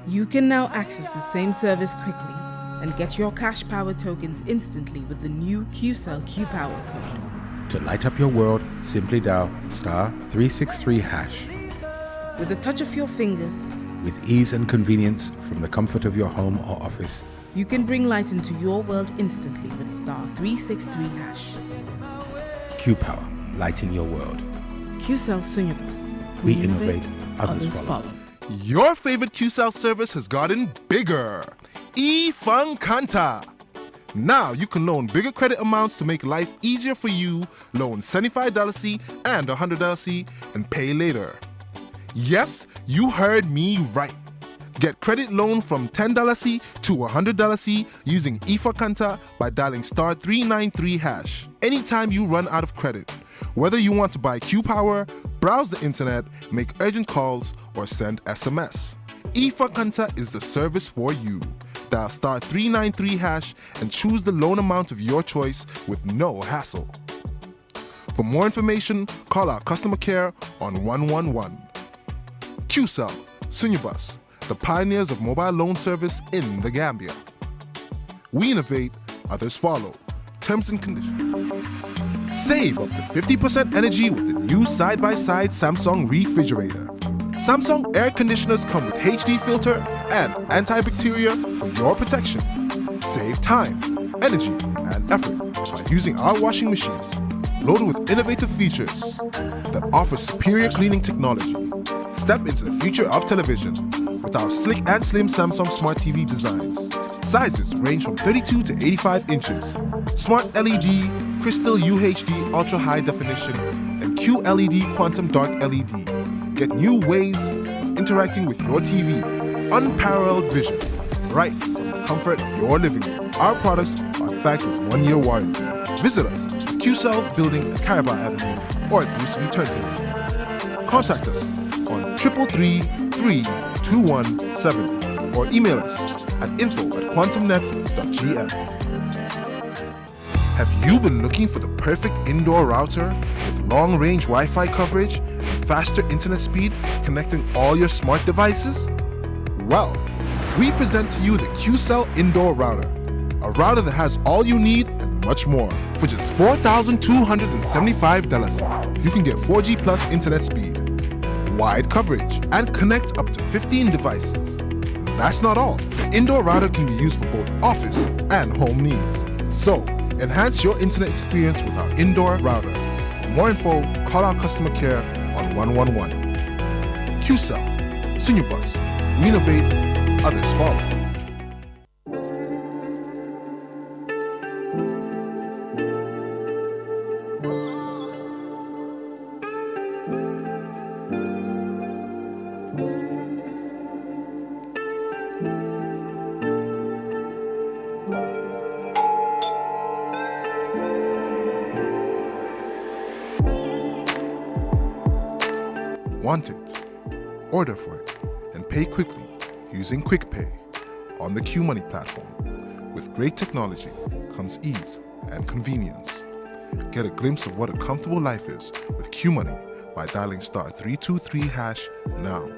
You can now access the same service quickly and get your cash power tokens instantly with the new QCell Q-Power code. To light up your world, simply dial *363#. With a touch of your fingers, with ease and convenience from the comfort of your home or office, you can bring light into your world instantly with *363#. Q-Power, lighting your world. QCell Sunyabus. We innovate, others follow. Your favorite QCell service has gotten bigger. eFund Kanta. Now you can loan bigger credit amounts to make life easier for you. Loan $75 and $100 and pay later. Yes, you heard me right. Get credit loan from $10 to $100 using eFund Kanta by dialing *393#. Anytime you run out of credit, whether you want to buy Q-Power, browse the internet, make urgent calls, or send SMS. eFund Kanta is the service for you. Dial *393# and choose the loan amount of your choice with no hassle. For more information, call our customer care on 111. QCell, Sunyabus, the pioneers of mobile loan service in the Gambia. We innovate, others follow. Terms and conditions. Save up to 50% energy with the new side-by-side Samsung refrigerator. Samsung air conditioners come with HD filter and antibacterial for your protection. Save time, energy, and effort by using our washing machines, loaded with innovative features that offer superior cleaning technology. Step into the future of television with our slick and slim Samsung Smart TV designs. Sizes range from 32 to 85 inches. Smart LED, Crystal UHD Ultra High Definition, and QLED Quantum Dark LED. Get new ways of interacting with your TV. Unparalleled vision, right from the comfort of your living room. Our products are backed with 1-year warranty. Visit us at QCell Building at Caraba Avenue or at Boosterview Turntable. Contact us on 333-3217 or email us at info@quantumnet.gm. Have you been looking for the perfect indoor router with long-range Wi-Fi coverage and faster internet speed connecting all your smart devices? Well, we present to you the QCell Indoor Router, a router that has all you need and much more. For just $4,275, you can get 4G plus internet speed, wide coverage, and connect up to 15 devices. And that's not all. The indoor router can be used for both office and home needs. So, enhance your internet experience with our indoor router. For more info, call our customer care on 111. QCell, Sunubus. We innovate, others follow. Want it? Order for it and pay quickly using QuickPay on the QMoney platform. With great technology comes ease and convenience. Get a glimpse of what a comfortable life is with QMoney by dialing *323# now.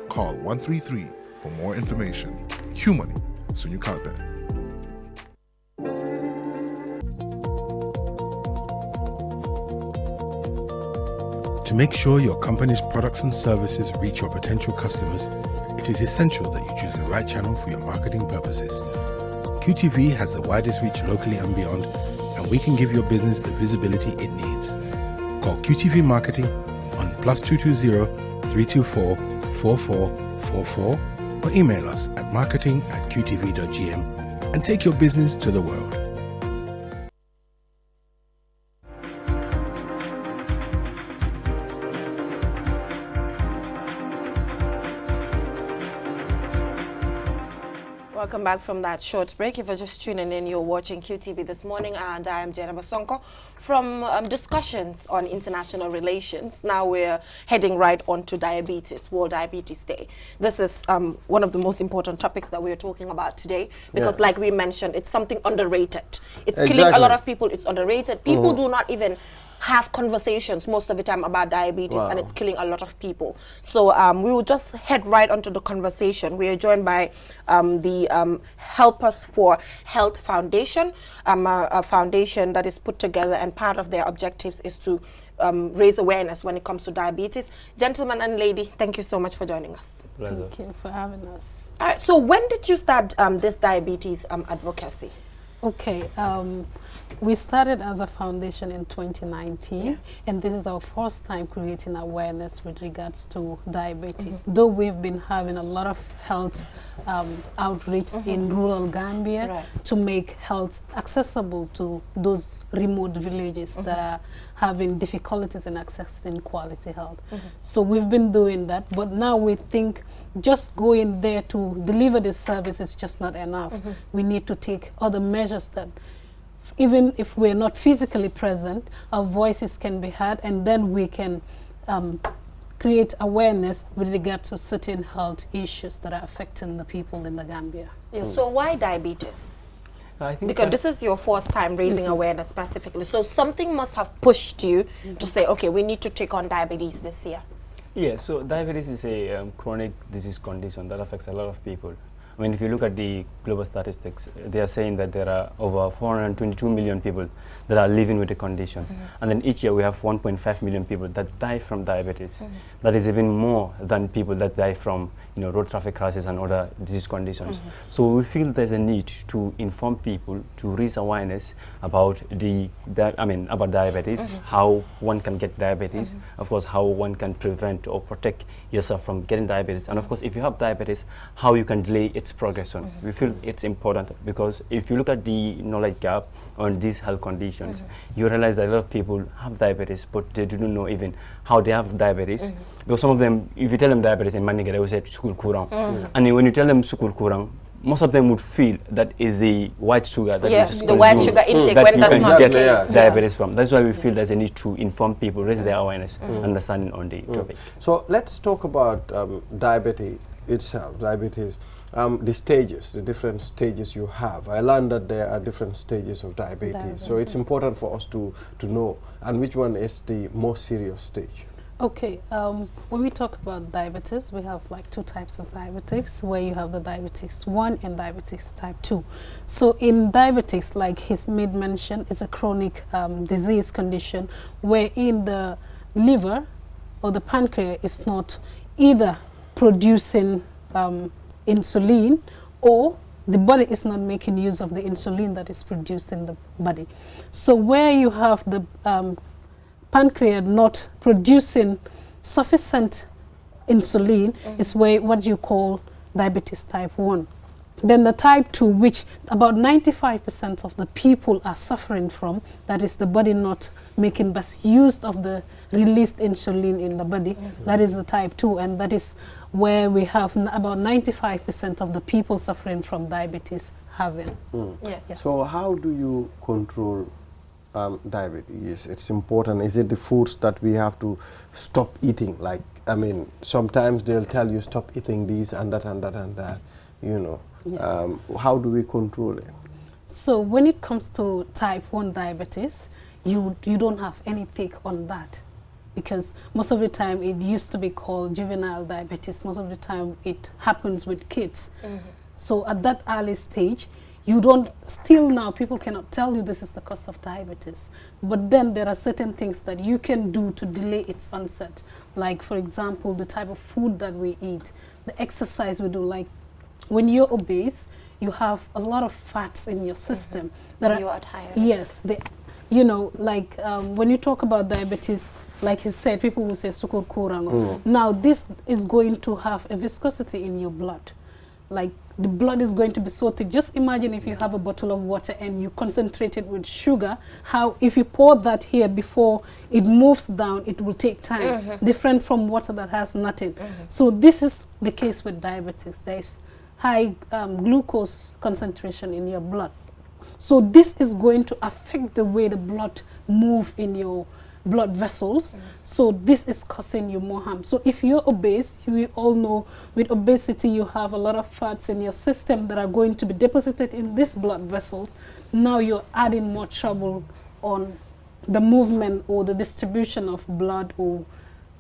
Call 133 for more information. QMoney, Sunyu Kalbe. To make sure your company's products and services reach your potential customers, it is essential that you choose the right channel for your marketing purposes. QTV has the widest reach locally and beyond, and we can give your business the visibility it needs. Call QTV Marketing on +220 324 4444 or email us at marketing@qtv.gm and take your business to the world. Welcome back from that short break. If you're just tuning in, you're watching QTV This Morning, and I am Jenna Basonko from discussions on international relations. Now we're heading right on to diabetes, World Diabetes Day. This is one of the most important topics that we're talking about today because, like we mentioned, it's something underrated. It's killing a lot of people. It's underrated. People do not even have conversations most of the time about diabetes, and it's killing a lot of people. So we will just head right onto the conversation. We are joined by the Helpers for Health Foundation, a foundation that is put together, and part of their objectives is to raise awareness when it comes to diabetes. Gentlemen and lady, thank you so much for joining us. Pleasure. Thank you for having us. All right, so when did you start this diabetes advocacy? Okay, we started as a foundation in 2019, and this is our first time creating awareness with regards to diabetes. Though we've been having a lot of health outreach in rural Gambia to make health accessible to those remote villages that are having difficulties in accessing quality health. So we've been doing that, but now we think just going there to deliver this service is just not enough. We need to take other measures that even if we're not physically present, our voices can be heard, and then we can create awareness with regard to certain health issues that are affecting the people in the Gambia. So why diabetes? I think because this is your first time raising awareness specifically, so something must have pushed you to say, okay, we need to take on diabetes this year. Yeah, so diabetes is a chronic disease condition that affects a lot of people. I mean, if you look at the global statistics, they are saying that there are over 422 million people that are living with the condition. And then each year we have 1.5 million people that die from diabetes. That is even more than people that die from, you know, road traffic crashes and other disease conditions. So we feel there's a need to inform people, to raise awareness about about diabetes, how one can get diabetes, of course, how one can prevent or protect yourself from getting diabetes, and of course, if you have diabetes, how you can delay its progression. We feel it's important because if you look at the knowledge gap on these health conditions, you realize that a lot of people have diabetes, but they do not know even how they have diabetes. Because some of them, if you tell them diabetes in Mandinka, they will say sukul kurang. And when you tell them sukul kurang, most of them would feel that is the white sugar that is the white sugar intake that when you that's can not get diabetes from. That's why we feel there's a need to inform people, raise their awareness, understanding on the topic. So let's talk about diabetes itself, diabetes. The stages, the different stages you have. I learned that there are different stages of diabetes. So it's important for us to know. And which one is the most serious stage? Okay, when we talk about diabetes, we have like 2 types of diabetes, where you have the diabetes 1 and diabetes type 2. So in diabetes, like his made mention, is a chronic disease condition wherein the liver or the pancreas is not either producing insulin, or the body is not making use of the insulin that is produced in the body. So where you have the pancreas not producing sufficient insulin is where what you call diabetes type 1. Then the type 2, which about 95% of the people are suffering from, that is the body not making best use of the released insulin in the body. That is the type 2, and that is where we have about 95% of the people suffering from diabetes having. So how do you control diabetes? It's important. Is it the foods that we have to stop eating? Like, I mean, sometimes they'll tell you stop eating these and that and that and that, you know. How do we control it? So when it comes to type 1 diabetes, you don't have any take on that, because most of the time it used to be called juvenile diabetes. Most of the time it happens with kids. So at that early stage, you don't, still now people cannot tell you this is the cause of diabetes. But then there are certain things that you can do to delay its onset. Like, for example, the type of food that we eat, the exercise we do. Like, when you're obese, you have a lot of fats in your system. That you're at higher risk. Yes. You know, like when you talk about diabetes, like he said, people will say sukur kurang. Now, this is going to have a viscosity in your blood. Like, the blood is going to be so thick. Just imagine if you have a bottle of water and you concentrate it with sugar, how if you pour that here before it moves down, it will take time. Different from water that has nothing. So this is the case with diabetes. There is high glucose concentration in your blood. So this is going to affect the way the blood moves in your blood vessels. So this is causing you more harm. So if you're obese, you all know with obesity you have a lot of fats in your system that are going to be deposited in these blood vessels. Now you're adding more trouble on the movement or the distribution of blood or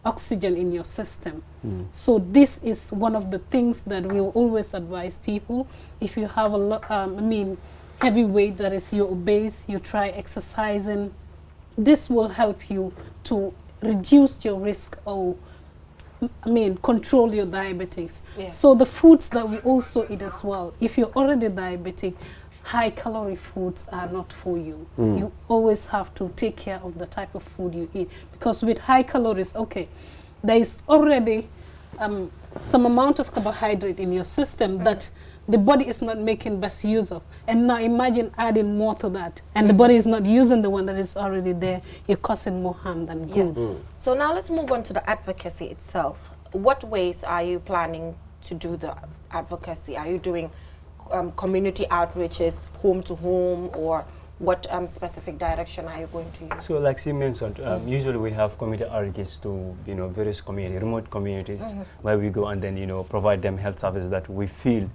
oxygen in your system. So this is one of the things that we'll always advise people. If you have a lot, heavy weight, that is you're obese, you try exercising. This will help you to reduce your risk or control your diabetes. So the foods that we also eat as well, if you're already diabetic, high calorie foods are not for you. You always have to take care of the type of food you eat, because with high calories, there is already some amount of carbohydrate in your system that the body is not making best use of. And now imagine adding more to that, and the body is not using the one that is already there. You're causing more harm than good. So now let's move on to the advocacy itself. What ways are you planning to do the advocacy? Are you doing community outreaches, home to home, or what specific direction are you going to use? So like she mentioned, usually we have community outreach to various community, remote communities, where we go and then provide them health services that we feel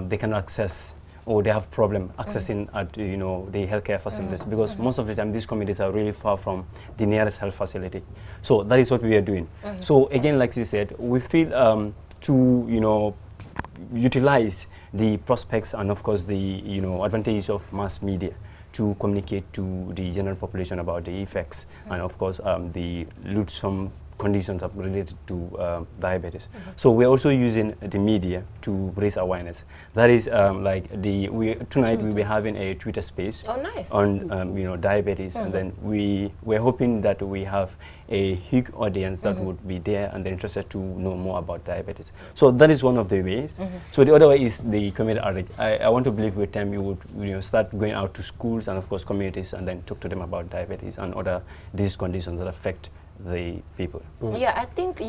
they can access, or they have problem accessing at the healthcare facilities, because most of the time these communities are really far from the nearest health facility. So that is what we are doing. So again, like she said, we feel to utilize the prospects and of course the advantages of mass media to communicate to the general population about the effects and of course the some conditions related to diabetes. So we're also using the media to raise awareness. That is like tonight we'll be having a Twitter space on diabetes, and then we're hoping that we have a huge audience that would be there and they're interested to know more about diabetes. So that is one of the ways. So the other way is the community outreach. I want to believe with time you would start going out to schools and of course communities and then talk to them about diabetes and other disease conditions that affect the people. Yeah, I think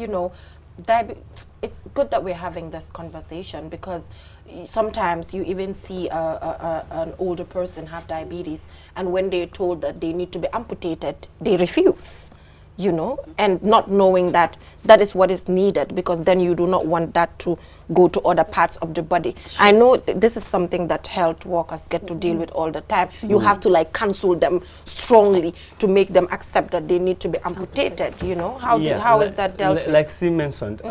it's good that we're having this conversation, because sometimes you even see an older person have diabetes, and when they're told that they need to be amputated, they refuse, you know, and not knowing that that is what is needed, because then you do not want that to go to other parts of the body. I know this is something that health workers get to deal with all the time. You have to like counsel them strongly to make them accept that they need to be amputated, you know. How is that dealt with? Like Sim mentioned,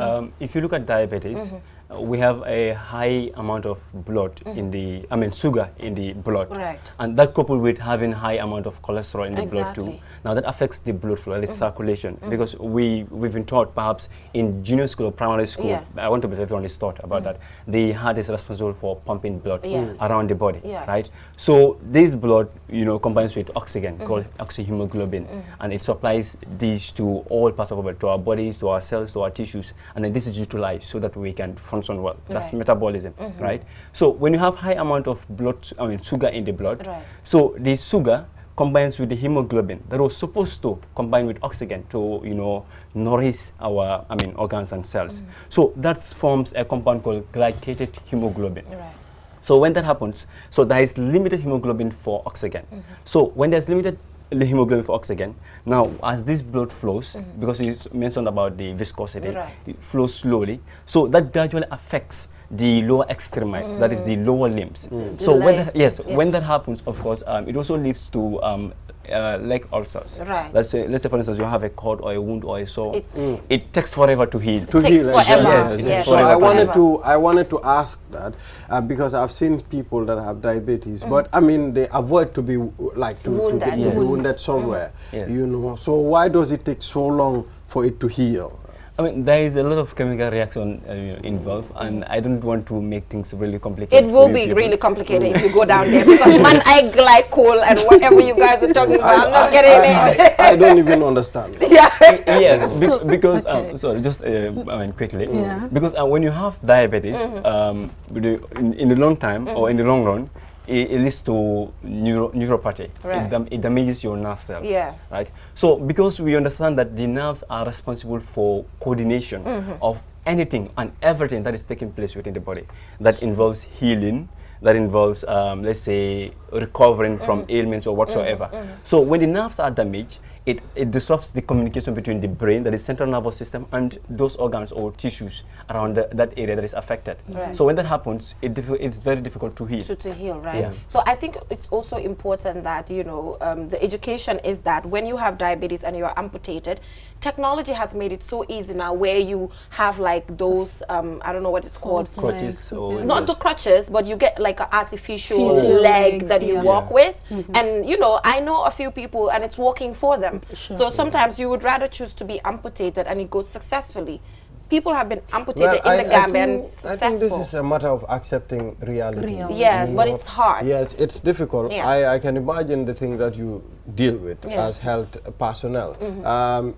if you look at diabetes, we have a high amount of blood in the, sugar in the blood. Right. And that coupled with having high amount of cholesterol in the blood too. Now that affects the blood flow, the circulation, because we've been taught perhaps in junior school or primary school, I want to believe everyone is taught about that, the heart is responsible for pumping blood around the body, right? So this blood, you know, combines with oxygen called oxyhemoglobin, and it supplies these to all parts of our body, to our bodies, to our cells, to our tissues, and then this is utilized so that we can function well. That's metabolism, right? So when you have high amount of blood, sugar in the blood, so the sugar combines with the hemoglobin that was supposed to combine with oxygen to, you know, nourish our, organs and cells. So that forms a compound called glycated hemoglobin. So when that happens, so there is limited hemoglobin for oxygen. So when there's limited hemoglobin for oxygen, now as this blood flows, because you mentioned about the viscosity, it flows slowly, so that gradually affects the lower extremities, that is the lower limbs. So when that happens, of course, it also leads to leg ulcers. Let's say for instance you have a cut or a wound or a sore. It takes forever to heal. So I wanted to ask that because I've seen people that have diabetes, but they avoid to be like to get wounded somewhere. You know. So why does it take so long for it to heal? There is a lot of chemical reaction involved, and I don't want to make things really complicated. It will be really complicated if you go down there, because man, I glycol and whatever you guys are talking about, I'm not getting it. I don't even understand. Yes, because sorry, just quickly. Because when you have diabetes, in the long time or in the long run, it leads to neuropathy. It damages your nerve cells. Right. So because we understand that the nerves are responsible for coordination of anything and everything that is taking place within the body, that involves healing, that involves let's say recovering from ailments or whatsoever. So when the nerves are damaged, it disrupts the communication between the brain, that is central nervous system, and those organs or tissues around that area that is affected. So when that happens, it's very difficult to heal. To heal, right? So I think it's also important that, you know, the education is that when you have diabetes and you're amputated, technology has made it so easy now, where you have like those, I don't know what it's called. Crutches. Not the crutches, but you get like an artificial leg that you walk with. And, you know, I know a few people and it's working for them. So sometimes you would rather choose to be amputated and it goes successfully. People have been amputated in the Gambia and successful. I think this is a matter of accepting reality. Yes, but it's hard. Yes, it's difficult. I can imagine the thing that you deal with as health personnel.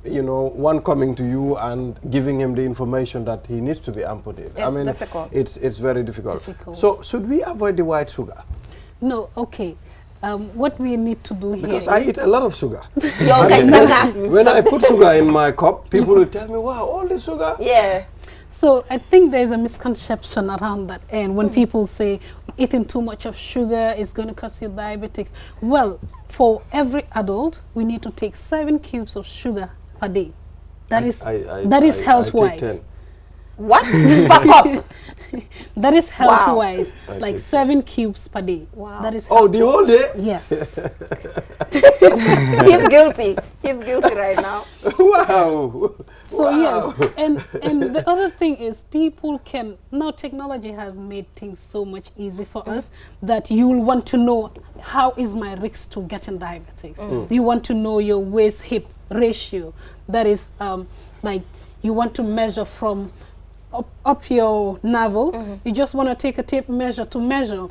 You know, one coming to you and giving him the information that he needs to be amputated. It's difficult. It's very difficult. So should we avoid the white sugar? No, okay. What we need to do here because I eat a lot of sugar. When I put sugar in my cup, people will tell me, wow, all this sugar? So I think there's a misconception around that end when people say eating too much of sugar is going to cause you diabetes. Well, for every adult, we need to take 7 cubes of sugar per day. That is health-wise. What? Back up. That is health-wise, like 7 cubes per day. That is the whole day? Yes. He's guilty. He's guilty right now. Wow. So yes, and the other thing is people can, now technology has made things so much easy for us that you'll want to know how is my risk to getting diabetes. You want to know your waist-hip ratio. That is like you want to measure from up your navel. You just want to take a tape measure to measure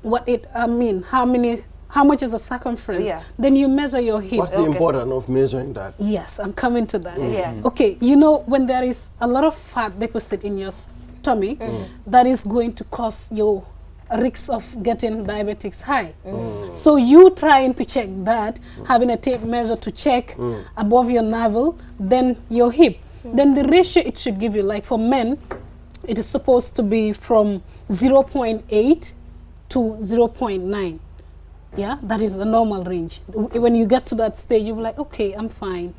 what it how much is the circumference. Then you measure your hip. What's the importance of measuring that? Yes, I'm coming to that. Okay, you know, when there is a lot of fat deposit in your tummy, that is going to cause your risks of getting diabetics high. So you trying to check that, having a tape measure to check above your navel, then your hip. then the ratio it should give you, like for men, it is supposed to be from 0.8 to 0.9. Yeah, that is the normal range. When you get to that stage, you'll be like, okay, I'm fine.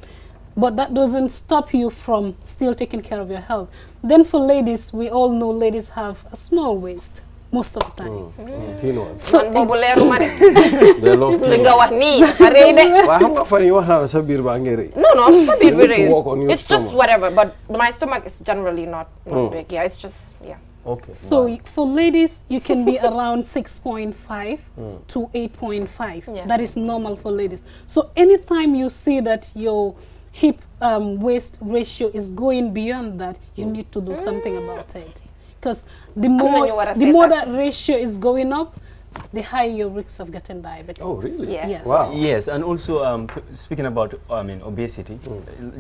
But that doesn't stop you from still taking care of your health. Then for ladies, we all know ladies have a small waist most of the time. So they love it's just wwhatever, but my stomach is generally not big. Yeah, it's just, yeah. Okay. So for ladies, you can be around 6.5 to 8.5. Yeah. That is normal for ladies. So anytime you see that your hip waist ratio is going beyond that, you need to do something about it. Because the more that ratio is going up, the higher your risk of getting diabetes. Oh, really? Yes. Yes. Wow. Yes, and also speaking about obesity,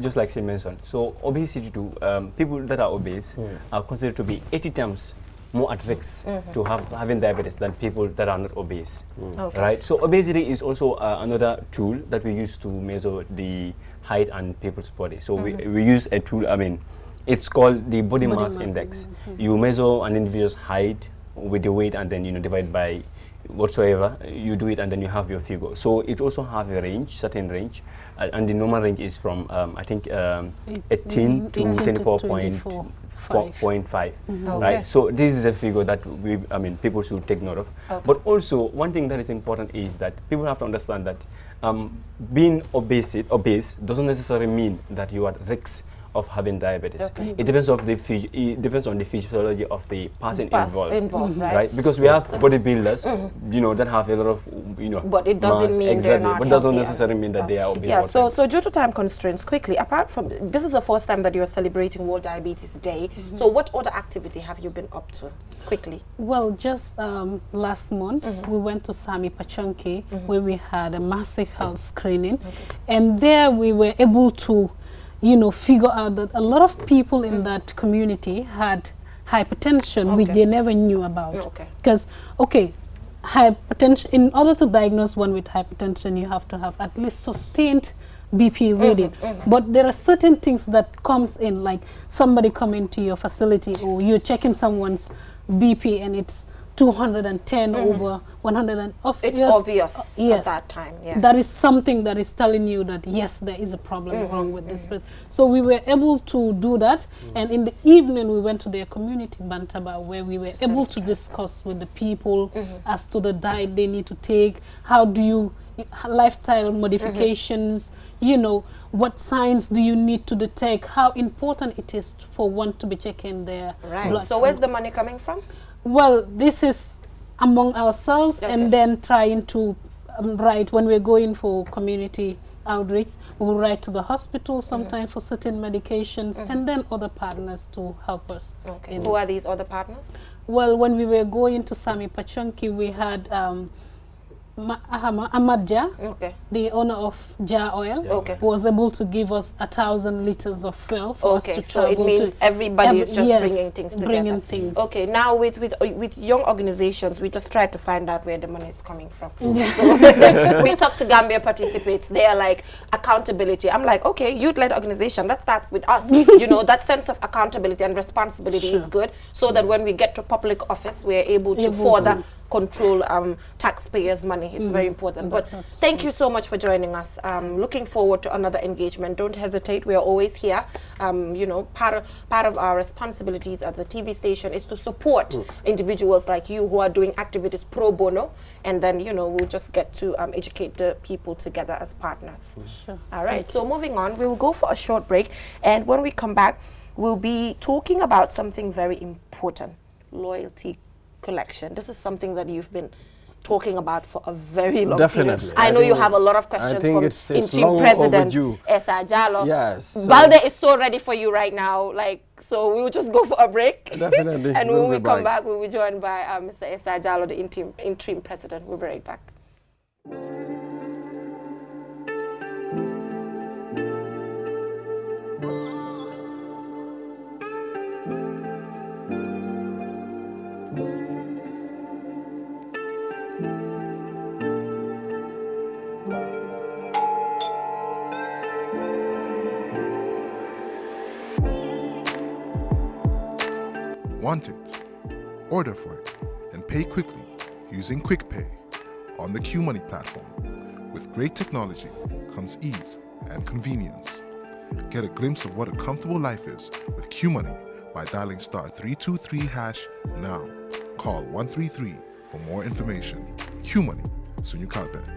just like she mentioned, so obesity too, people that are obese are considered to be 80 times more at risk to having diabetes than people that are not obese, right? So obesity is also another tool that we use to measure the height and people's body. So we use a tool, it's called the body mass index. You measure an individual's height with the weight and then divide by whatsoever, you do it and then you have your figure. So it also have a range, certain range, and the normal range is from I think 18 to 24.5, right? So this is a figure that people should take note of. But also one thing that is important is that people have to understand that being obese doesn't necessarily mean that you are at risk of having diabetes. It depends on the physiology of the person involved, right? Because we have bodybuilders, that have a lot of, but it doesn't mean they're not. But it doesn't necessarily mean that they are obese. Yeah. So due to time constraints, quickly, apart from this is the first time that you're celebrating World Diabetes Day. So what other activity have you been up to? Quickly. Well, just last month we went to Sami Pachonki where we had a massive health screening, and there we were able to figure out that a lot of people in that community had hypertension, which they never knew about. Because, hypertension, in order to diagnose one with hypertension, you have to have at least sustained BP reading. But there are certain things that comes in, like somebody coming to your facility or you're checking someone's BP and it's 210 over 100. It's obvious at that time. Yeah. That is something that is telling you that, yes, there is a problem wrong with this person. So we were able to do that. And in the evening, we went to their community Bantaba, where we were able to discuss with the people as to the diet they need to take, how do you, lifestyle modifications, what signs do you need to detect, how important it is for one to be checking their blood. So where's the money coming from? Well, this is among ourselves, and then trying to write when we're going for community outreach. We'll write to the hospital sometimes for certain medications, and then other partners to help us. Who are these other partners? Well, when we were going to Sami Pachonki, we had Ahmad Ja, the owner of Ja Oil, was able to give us 1,000 liters of fuel for us to travel. So it means everybody is just bringing things together. Okay, now with young organizations, we just try to find out where the money is coming from. So we talk to Gambia Participates. They are like accountability. I'm like, okay, youth-led organization, that starts with us. That sense of accountability and responsibility is good, so that when we get to public office, we're able to further control taxpayers' money. It's very important. But thank you so much for joining us. Looking forward to another engagement. Don't hesitate. We are always here. Part of our responsibilities as a TV station is to support individuals like you who are doing activities pro bono, and then we'll just get to educate the people together as partners. All right. So moving on, we will go for a short break, and when we come back, we'll be talking about something very important: loyalty collection. This is something that you've been talking about for a very long period. I know you have a lot of questions from interim president Essa Jallow. Yes. Balde is so ready for you right now. So we'll just go for a break. Definitely. And when we come back, we'll be joined by Mr. Essa Jallow, the interim president. We'll be right back. Want it? Order for it and pay quickly using QuickPay on the QMoney platform. With great technology comes ease and convenience. Get a glimpse of what a comfortable life is with QMoney by dialing *323# now. Call 133 for more information. QMoney, Sunyu Kalbet.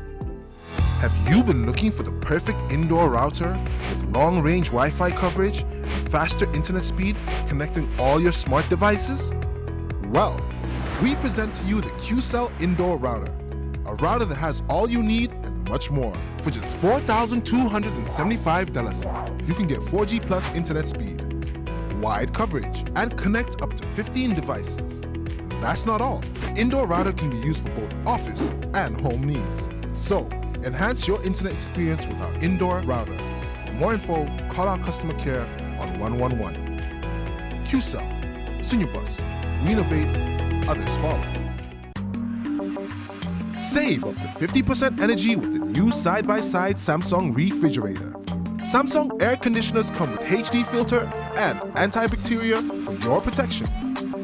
Have you been looking for the perfect indoor router with long-range Wi-Fi coverage and faster internet speed connecting all your smart devices? Well, we present to you the QCell Indoor Router, a router that has all you need and much more for just $4,275. You can get 4G plus internet speed, wide coverage, and connect up to 15 devices. And that's not all. The indoor router can be used for both office and home needs. So, enhance your internet experience with our indoor router. For more info, call our customer care on 111. QCell, Sunyubus, we innovate, others follow. Save up to 50% energy with the new side-by-side Samsung refrigerator. Samsung air conditioners come with HD filter and antibacterial for your protection.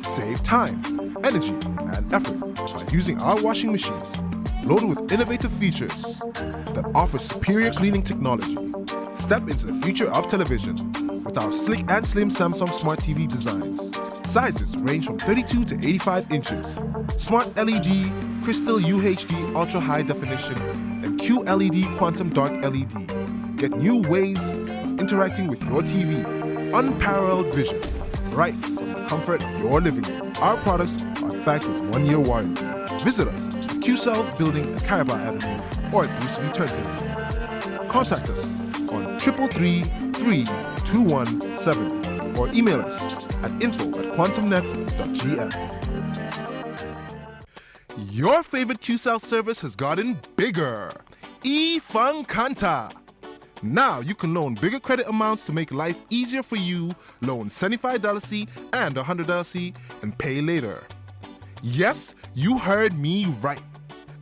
Save time, energy, and effort by using our washing machines, loaded with innovative features that offer superior cleaning technology. Step into the future of television with our slick and slim Samsung Smart TV designs. Sizes range from 32 to 85 inches. Smart LED, Crystal UHD Ultra High Definition, and QLED Quantum Dark LED. Get new ways of interacting with your TV. Unparalleled vision, right from the comfort of your living room. Our products are backed with 1-year warranty. Visit us at QCell Building at Caraba Avenue or at Boosterview Turntable. Contact us on 333-3217 or email us at info@quantumnet.gm. Your favorite QCell service has gotten bigger. eFunkanta. Now you can loan bigger credit amounts to make life easier for you. Loan $75 and $100 and pay later. Yes, you heard me right.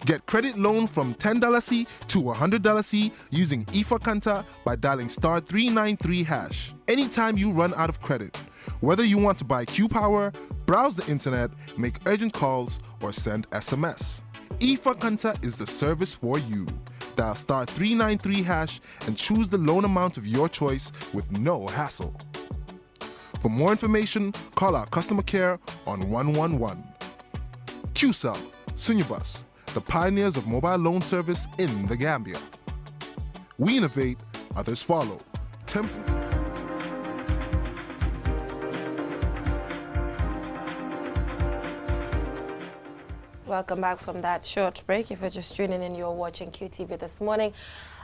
Get credit loan from $10 to $100 using eFunkanta by dialing *393#. Anytime you run out of credit, whether you want to buy Q-Power, browse the internet, make urgent calls, or send SMS. eFunkanta is the service for you. Dial *393# and choose the loan amount of your choice with no hassle. For more information, call our customer care on 111. QCell, Sunyubus, the pioneers of mobile loan service in the Gambia. We innovate, others follow. Welcome back from that short break. If you're just tuning in, you're watching QTV this morning.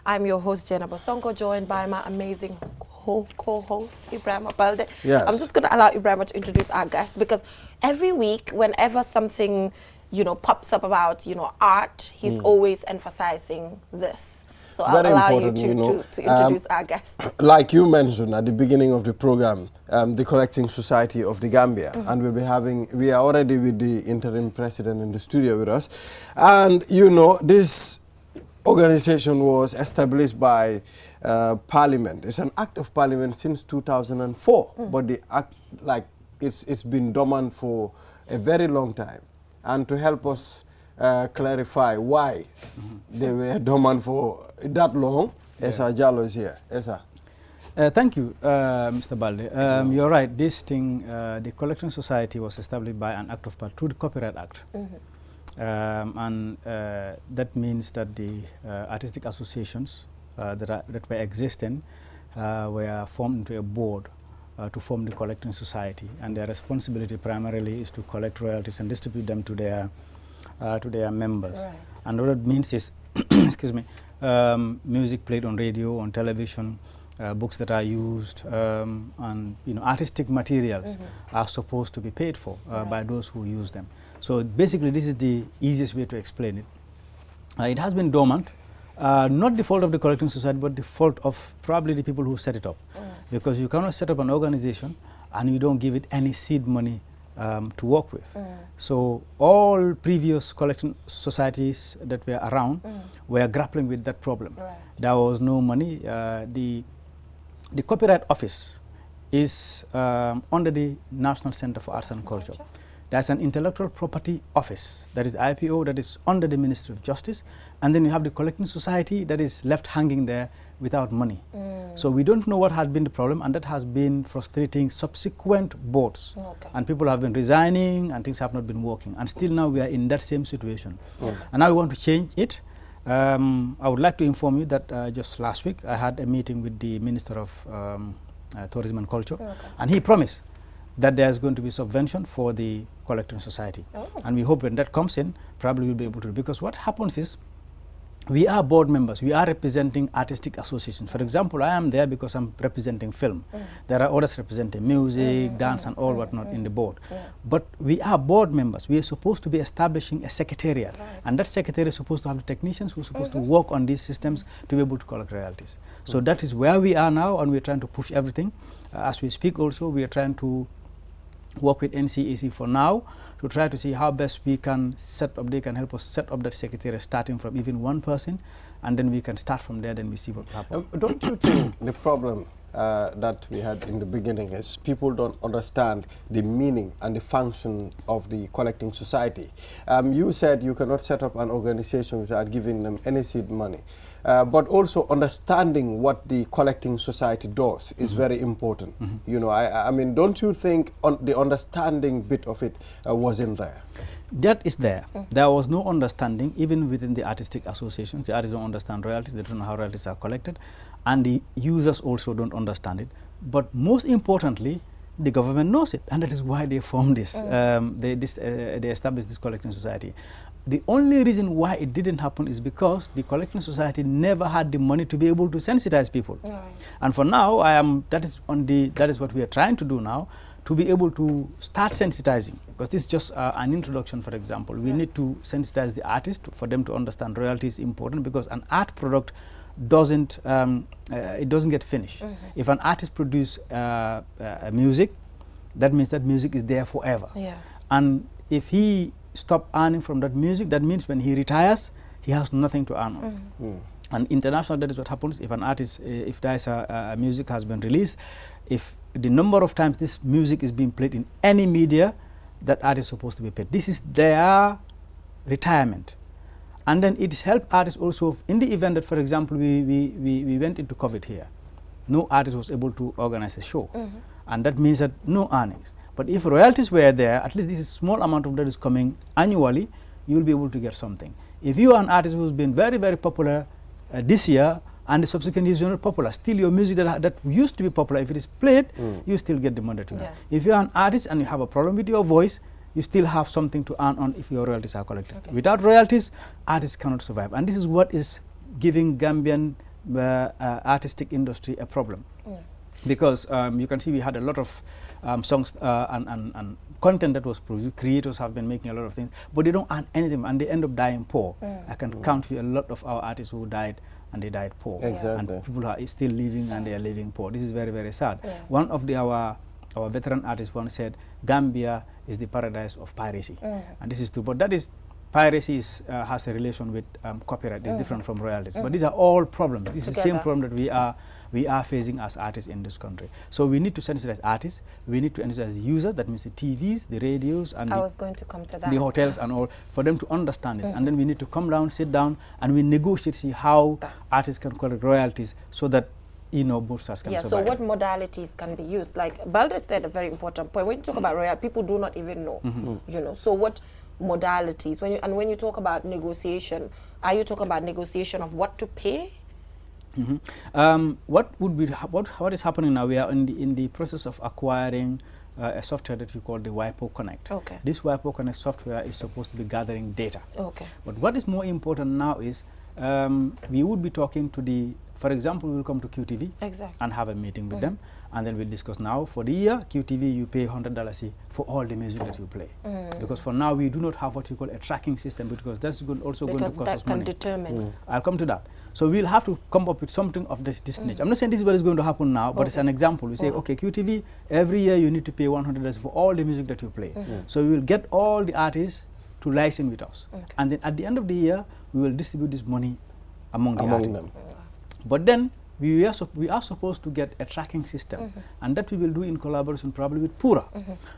I'm your host, Jenna Bosongo, joined by my amazing co-host, Ibrahim Abalde. Yes. I'm just going to allow Ibrahim to introduce our guest because every week, whenever something, pops up about, art, he's always emphasizing this. So I'll allow you to introduce our guest. Like you mentioned at the beginning of the program, the Collecting Society of the Gambia, and we are already with the interim president in the studio with us. And this organization was established by Parliament. It's an act of Parliament since 2004, but the act, it's been dormant for a very long time. And to help us clarify why they were dormant for that long, Esa Jallo is here. Esa. Thank you, Mr. Balde. You're right. This thing, the Collecting Society was established by an act of Parliament through the Copyright Act. And that means that the artistic associations that were existing were formed into a board to form the Collecting Society, and their responsibility primarily is to collect royalties and distribute them to their members. Right. And what it means is, excuse me, music played on radio, on television, books that are used, and artistic materials are supposed to be paid for by those who use them. So basically, this is the easiest way to explain it. It has been dormant, not the fault of the Collecting Society, but the fault of probably the people who set it up. Because you cannot set up an organization and you don't give it any seed money to work with. So all previous collecting societies that were around were grappling with that problem. Right. There was no money. The Copyright Office is under the National Center for Arts and Culture. There's an intellectual property office, that is IPO, that is under the Ministry of Justice, and then you have the collecting society that is left hanging there without money. So we don't know what had been the problem, and that has been frustrating subsequent boards. And people have been resigning and things have not been working, and still now we are in that same situation. And now we want to change it. I would like to inform you that just last week I had a meeting with the Minister of Tourism and Culture, and he promised that there's going to be subvention for the collecting society. And we hope when that comes in, probably we'll be able to, because what happens is, we are board members, we are representing artistic associations. For example, I am there because I'm representing film. There are others representing music, dance and all whatnot in the board. But we are board members. We are supposed to be establishing a secretariat. And that secretariat is supposed to have the technicians who are supposed to work on these systems to be able to collect royalties. So that is where we are now, and we're trying to push everything. As we speak also, we are trying to work with NCAC for now to try to see how best we can set up, they can help us set up that secretariat starting from even one person, and then we can start from there, then we see what happens. Don't you think the problem that we had in the beginning is people don't understand the meaning and the function of the collecting society? You said you cannot set up an organization without giving them any seed money. But also understanding what the collecting society does is very important. You know, I mean, don't you think the understanding bit of it wasn't there? That is there. There was no understanding even within the artistic associations. The artists don't understand royalties. They don't know how royalties are collected, and the users also don't understand it. But most importantly, the government knows it, and that is why they formed this. They established this collecting society. The only reason why it didn't happen is because the collecting society never had the money to be able to sensitize people. And for now, that is what we are trying to do now, to be able to start sensitizing, because this is just an introduction. For example, we need to sensitize the artist for them to understand royalty is important, because an art product doesn't get finished. If an artist produces music, that means that music is there forever. And if he stop earning from that music, that means when he retires, he has nothing to earn on. And international, that is what happens. If an artist, if there is a music has been released, if the number of times this music is being played in any media, that artist is supposed to be paid. This is their retirement. And then it helps artists also in the event that, for example, we went into COVID here. No artist was able to organize a show. And that means that no earnings. But if royalties were there, at least this is small amount of that is coming annually, you will be able to get something. If you are an artist who's been very, very popular this year, and the subsequent years you're not popular, still your music that used to be popular, if it is played, you still get the money to that. If you're an artist and you have a problem with your voice, you still have something to earn on if your royalties are collected. Without royalties, artists cannot survive. And this is what is giving Gambian artistic industry a problem. Because you can see we had a lot of songs and content that was produced. Creators have been making a lot of things, but they don't earn anything, and they end up dying poor. I can count for a lot of our artists who died, and they died poor. And people are still living, and they are living poor. This is very, very sad. One of our veteran artists once said, Gambia is the paradise of piracy. And this is true, but that is, piracy has a relation with copyright. It's different from royalties. But these are all problems. This is the same problem that we are facing as artists in this country. So we need to sensitize artists. We need to sensitize users, that means the TVs, the radios, and the hotels and all, for them to understand this. And then we need to come down, sit down, and we negotiate, see how artists can collect royalties so that, you know, both sides can survive. So what modalities can be used? Like Balde said a very important point. When you talk about royalty, people do not even know, you know. So what modalities, when you talk about negotiation, are you talking about negotiation of what to pay? What is happening now? We are in the process of acquiring a software that we call the WIPO Connect. This WIPO Connect software is supposed to be gathering data. But what is more important now is we would be talking to for example, we will come to QTV and have a meeting with them, and then we'll discuss now for the year, QTV, you pay $100 for all the music that you play. Because for now, we do not have what you call a tracking system, because that's also going to cost us money. Determine. I'll come to that. So we'll have to come up with something of this nature. I'm not saying this is what is going to happen now, but it's an example. We say, okay, QTV, every year you need to pay $100 for all the music that you play. So we will get all the artists to license with us. And then at the end of the year, we will distribute this money among the artists. But then we are supposed to get a tracking system, and that we will do in collaboration probably with Pura.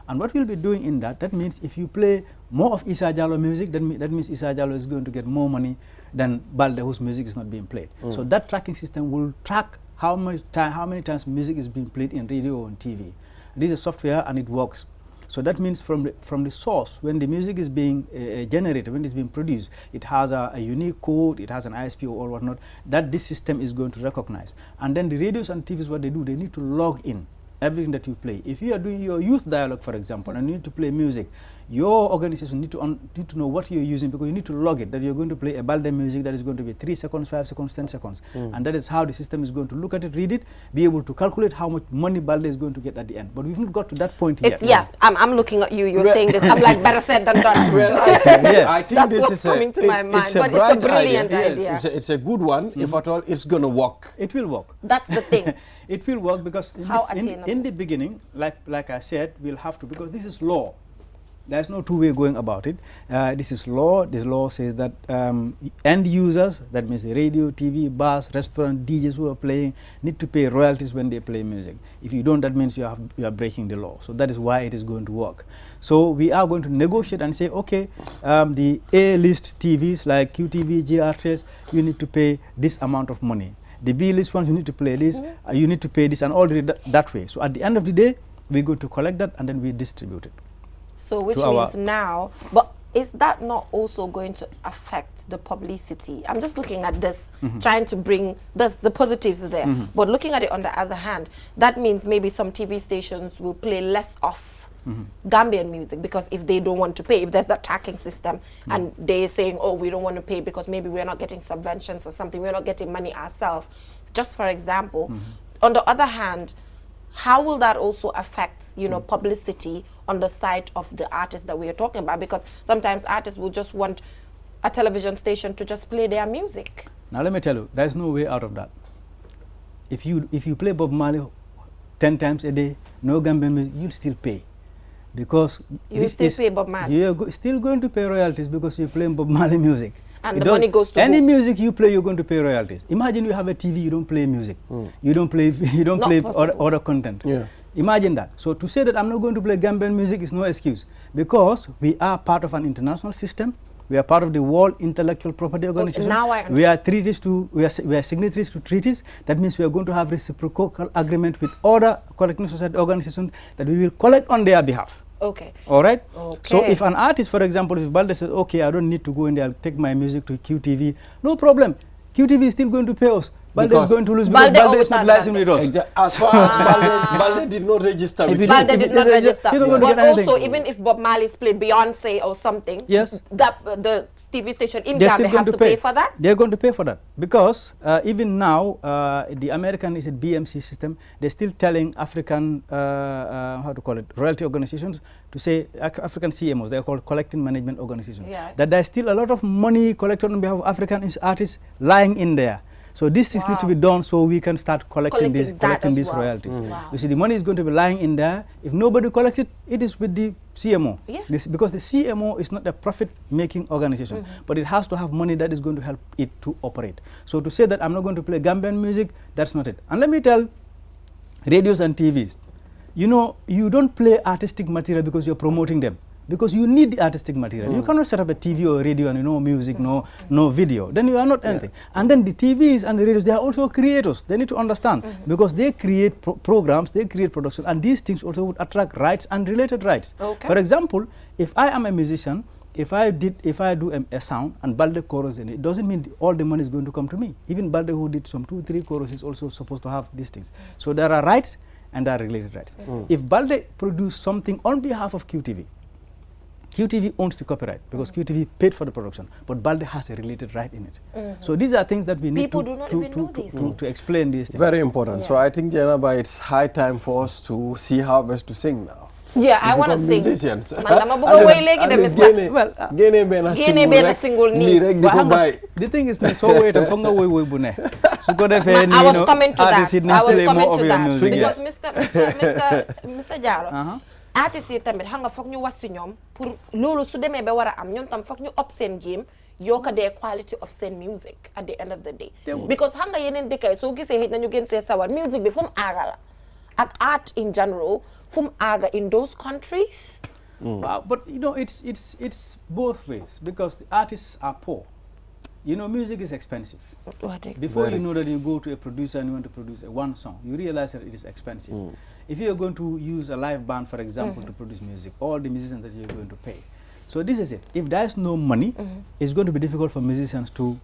And what we'll be doing in that means if you play more of Issa Jallow music, that means Issa Jallow is going to get more money than Balde, whose music is not being played. So that tracking system will track how many times music is being played in radio or on TV. This is software and it works. So that means from the source, when the music is being generated, when it's being produced, it has a unique code, it has an ISP or whatnot, that this system is going to recognize. And then the radios and TVs, what they do, they need to log in everything that you play. If you are doing your youth dialogue, for example, and you need to play music, your organization need to know what you're using, because you need to log it, that you're going to play a Balde music that is going to be 3 seconds, 5 seconds, 10 seconds. And that is how the system is going to look at it, read it, be able to calculate how much money Balde is going to get at the end. But we've not got to that point yet. Yeah, I'm looking at you, you're saying this. I'm like, better said than done. Well, I think that's this what's is coming to my mind. But it's a brilliant idea. Yes, it's a good one. If at all, it's going to work. It will work. That's the thing. It will work because in the beginning, like I said, we'll have to, because this is law. There's no two way going about it. This is law. This law says that end users, that means the radio, TV, bars, restaurant, DJs who are playing, need to pay royalties when they play music. If you don't, that means you are breaking the law. So that is why it is going to work. So we are going to negotiate and say, okay, the A-list TVs like QTV, GRTS, you need to pay this amount of money. The B-list ones, you need to play this, you need to pay this, and all that way. So at the end of the day, we're going to collect that and then we distribute it. So which means now, but is that not also going to affect the publicity? I'm just looking at this, trying to bring the positives there. But looking at it on the other hand, that means maybe some TV stations will play less of Gambian music, because if they don't want to pay, if there's that tracking system and they're saying, oh, we don't want to pay because maybe we're not getting subventions or something, we're not getting money ourselves, just for example. On the other hand, how will that also affect, you know, publicity on the side of the artists that we are talking about? Because sometimes artists will just want a television station to just play their music. Now let me tell you, there's no way out of that. If you play Bob Marley 10 times a day, no Gambian music, you'll still pay. Because you still pay Bob Marley. You're still going to pay royalties because you're playing Bob Marley music. And the money goes to any music you play, you're going to pay royalties. Imagine you have a TV, you don't play music, you don't play other content. Imagine that. So to say that I'm not going to play Gambian music is no excuse, because we are part of an international system. We are part of the World Intellectual Property Organization. Now I understand. We are signatories to treaties. That means we are going to have reciprocal agreement with other collecting society organizations that we will collect on their behalf. Okay. All right. Okay. So if an artist, for example, if Balde says, okay, I don't need to go in there, I'll take my music to QTV, no problem. QTV is still going to pay us. Balde is going to lose because Balde is not licensed with us. As far as Balde did not register with Balde did not register. But also, even if Bob Marley's played Beyonce or something, yes, that the TV station in Gambia has to pay for that? They're going to pay for that. Because even now, the American is a BMC system. They're still telling African, how to call it, royalty organizations to say, African CMOs, they're called collecting management organizations, that there's still a lot of money collected on behalf of African artists lying in there. So these things need to be done so we can start collecting these royalties. You see, the money is going to be lying in there. If nobody collects it, it is with the CMO. Because the CMO is not a profit-making organization, but it has to have money that is going to help it to operate. So to say that I'm not going to play Gambian music, that's not it. And let me tell radios and TVs, you know, you don't play artistic material because you're promoting them. Because you need the artistic material. You cannot set up a TV or a radio and no music, no video. Then you are not anything. And then the TVs and the radios, they are also creators. They need to understand because they create programs, they create production, and these things also would attract rights and related rights. For example, if I am a musician, if I do a sound and Balde chorus in it, doesn't mean all the money is going to come to me. Even Balde who did some 2-3 choruses is also supposed to have these things. So there are rights and there are related rights. If Balde produced something on behalf of QTV, QTV owns the copyright because QTV paid for the production, but Balde has a related right in it. So these are things that we need to explain these things. Very important. So I think, Janaba, it's high time for us to see how best to sing now. Yeah, I want to sing. Musicians. The thing is, so wait, I was coming to that. Because Mr. Jaro, artistes yi tamit xam nga foog ñu was ci ñoom pour loolu su demee ba war a am ñoom tam foog ñu op seen game yokk their quality of seen music at the end of the day. Because xam nga yeneen dëkk yi soo gisee xëy na ñu gën see sawar music bi fu mu aaga la ak art in general fu mu aaga in those countries. But you know, it's both ways, because the artists are poor. You know, music is expensive. Before you know that you go to a producer and you want to produce one song, you realize that it is expensive. If you are going to use a live band, for example, to produce music, all the musicians that you're going to pay. So this is it. If there is no money, it's going to be difficult for musicians to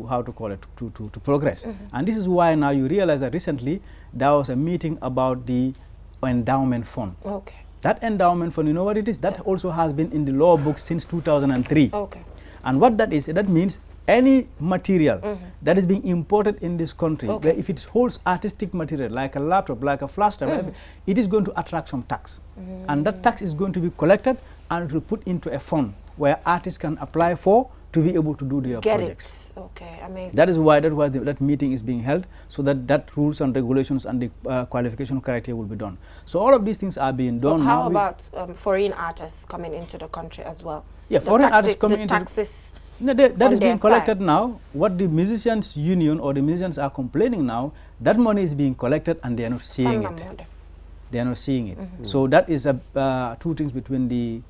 how to call it, to progress. And this is why now you realize that recently there was a meeting about the endowment fund. Okay. That endowment fund, you know what it is? That also has been in the law book since 2003. Okay. And what that is, that means any material that is being imported in this country, where if it holds artistic material like a laptop, like a flash drive, it is going to attract some tax. And that tax is going to be collected and it will put into a fund where artists can apply for to be able to do their projects. Okay, amazing. That is why that meeting is being held, so that rules and regulations and the qualification criteria will be done. So all of these things are being done. But how about foreign artists coming into the country as well? Yeah, foreign artists coming into taxes. No, that is being collected now. What the musicians union or the musicians are complaining now, that money is being collected and they are not seeing it. They are not seeing it. So that is two things between the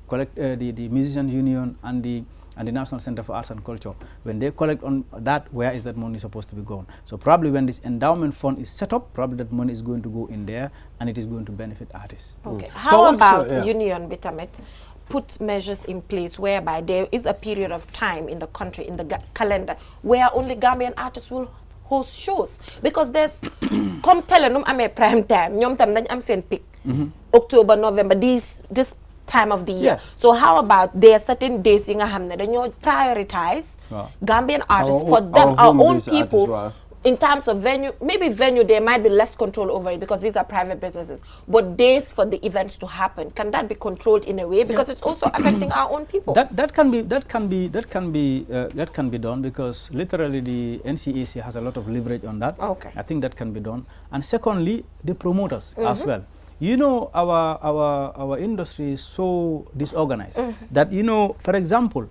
musician union and the National Center for Arts and Culture. When they collect on that, where is that money supposed to be going? So probably when this endowment fund is set up, probably that money is going to go in there and it is going to benefit artists. Okay. How about Union Bitamet put measures in place whereby there is a period of time in the country, in the calendar, where only Gambian artists will host shows? Because there's, come tell I'm prime time, nyom tam dañ am sen peak, October, November, this time of the year. So how about there are certain days in Ahamne that you prioritize Gambian artists for them, our own people, in terms of venue, maybe venue there might be less control over it because these are private businesses, but days for the events to happen, can that be controlled in a way, because it's also affecting our own people? That can be done, because literally the NCAC has a lot of leverage on that. Okay. I think that can be done. And secondly, the promoters as well. You know, our industry is so disorganized that, you know, for example,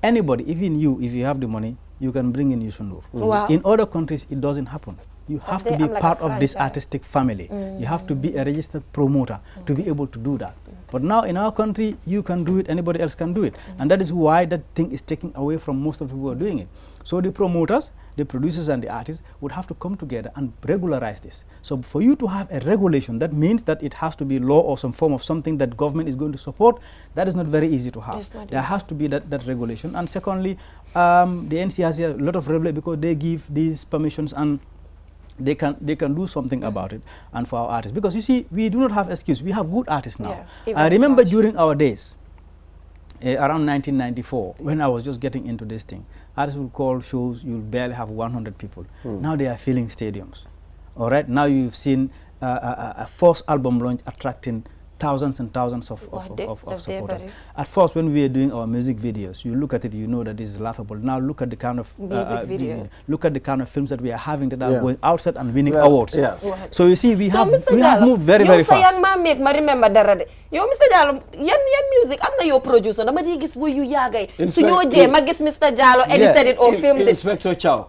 anybody, even you, if you have the money, you can bring in Youssou N'Dour. Wow. In other countries, it doesn't happen. You have to be part of this artistic family. You have to be a registered promoter to be able to do that. But now in our country, you can do it, anybody else can do it. And that is why that thing is taken away from most of the people who are doing it. So the promoters, the producers and the artists would have to come together and regularize this. So for you to have a regulation, that means that it has to be law or some form of something that government is going to support. That is not very easy to have. There has to be that regulation. And secondly, the NC has a lot of regulation because they give these permissions and they can do something about it, and for our artists, because you see, we do not have excuse. We have good artists now. I remember during our days, around 1994, when I was just getting into this thing, artists would call shows, you'll barely have 100 people. Now they are filling stadiums. All right, now you've seen a first album launch attracting thousands and thousands of supporters. At first, when we were doing our music videos, you look at it, you know that this is laughable. Now look at the kind of music videos. Look at the kind of films that we are having that are going outside and winning awards. So you see, we have moved very fast. Young man make me remember that. Yo, Mr. Jallo, yan music. I'm not your producer. I'm not gis wo you yagay. So you je magis Mr. Jallo edited it or filmed it. Inspector Chow.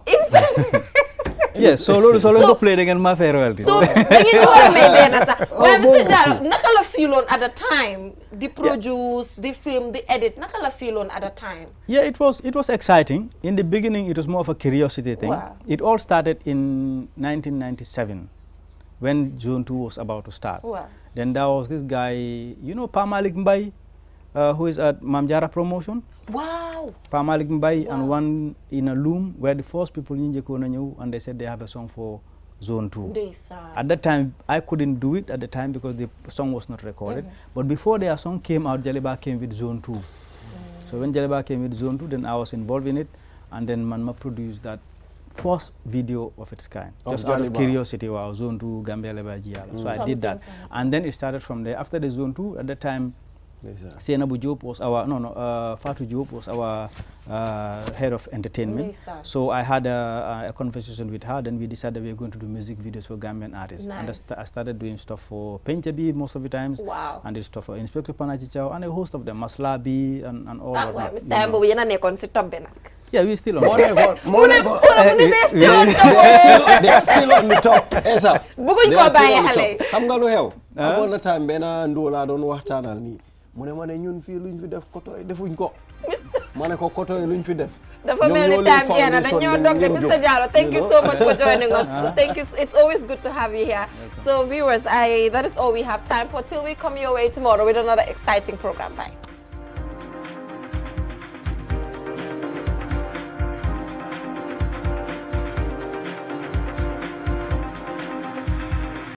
Yes, so played again my fair royalty. So, you know what I mean? Mr. Jallo, nakala feel on at the time, the produce, the film, the edit, nakala feel on at the time. Yeah, it was exciting. In the beginning, it was more of a curiosity thing. Wow. It all started in 1997, when Zone 2 was about to start. Wow. Then there was this guy, you know, Pa Malik Mbai, who is at Mamjara Promotion. Wow. Pa Malik Mbai and one in a loom where the first people in Jekona and they said they have a song for Zone 2. At that time, I couldn't do it at the time because the song was not recorded. But before their song came out, Jaliba came with Zone 2. So when Jaliba came with Zone 2, then I was involved in it, and then Manma produced that first video of its kind. Just out of curiosity, wow, Zone 2, Gambia Leba Jiala. So I did that. And then it started from there. After the Zone 2, at that time, Senabu Diop was our, Fatou Diop was our head of entertainment. So I had a conversation with her, then we decided we were going to do music videos for Gambian artists. And I started doing stuff for Penjabi most of the times. Wow. And did stuff for Inspector Panachichao and a host of them, Maslabi and all of that. Mr. Ambo, we are still top. Yeah, we're still on. They're still on the top. Xam nga lu xew. Amoon na time benn ndóolaa doon waxtaanal nii. Mu ne ma ne ñun fii luñ fi def koto yi defuñ ko. Ma ne ko koto yi luñ fi def. Dafa mel ni time jeex na dañoo dog de Mr. Diallo. Thank you so much for joining us. Thank you. It's always good to have you here. So viewers, that is all we have time for till we come your way tomorrow with another exciting program. Bye.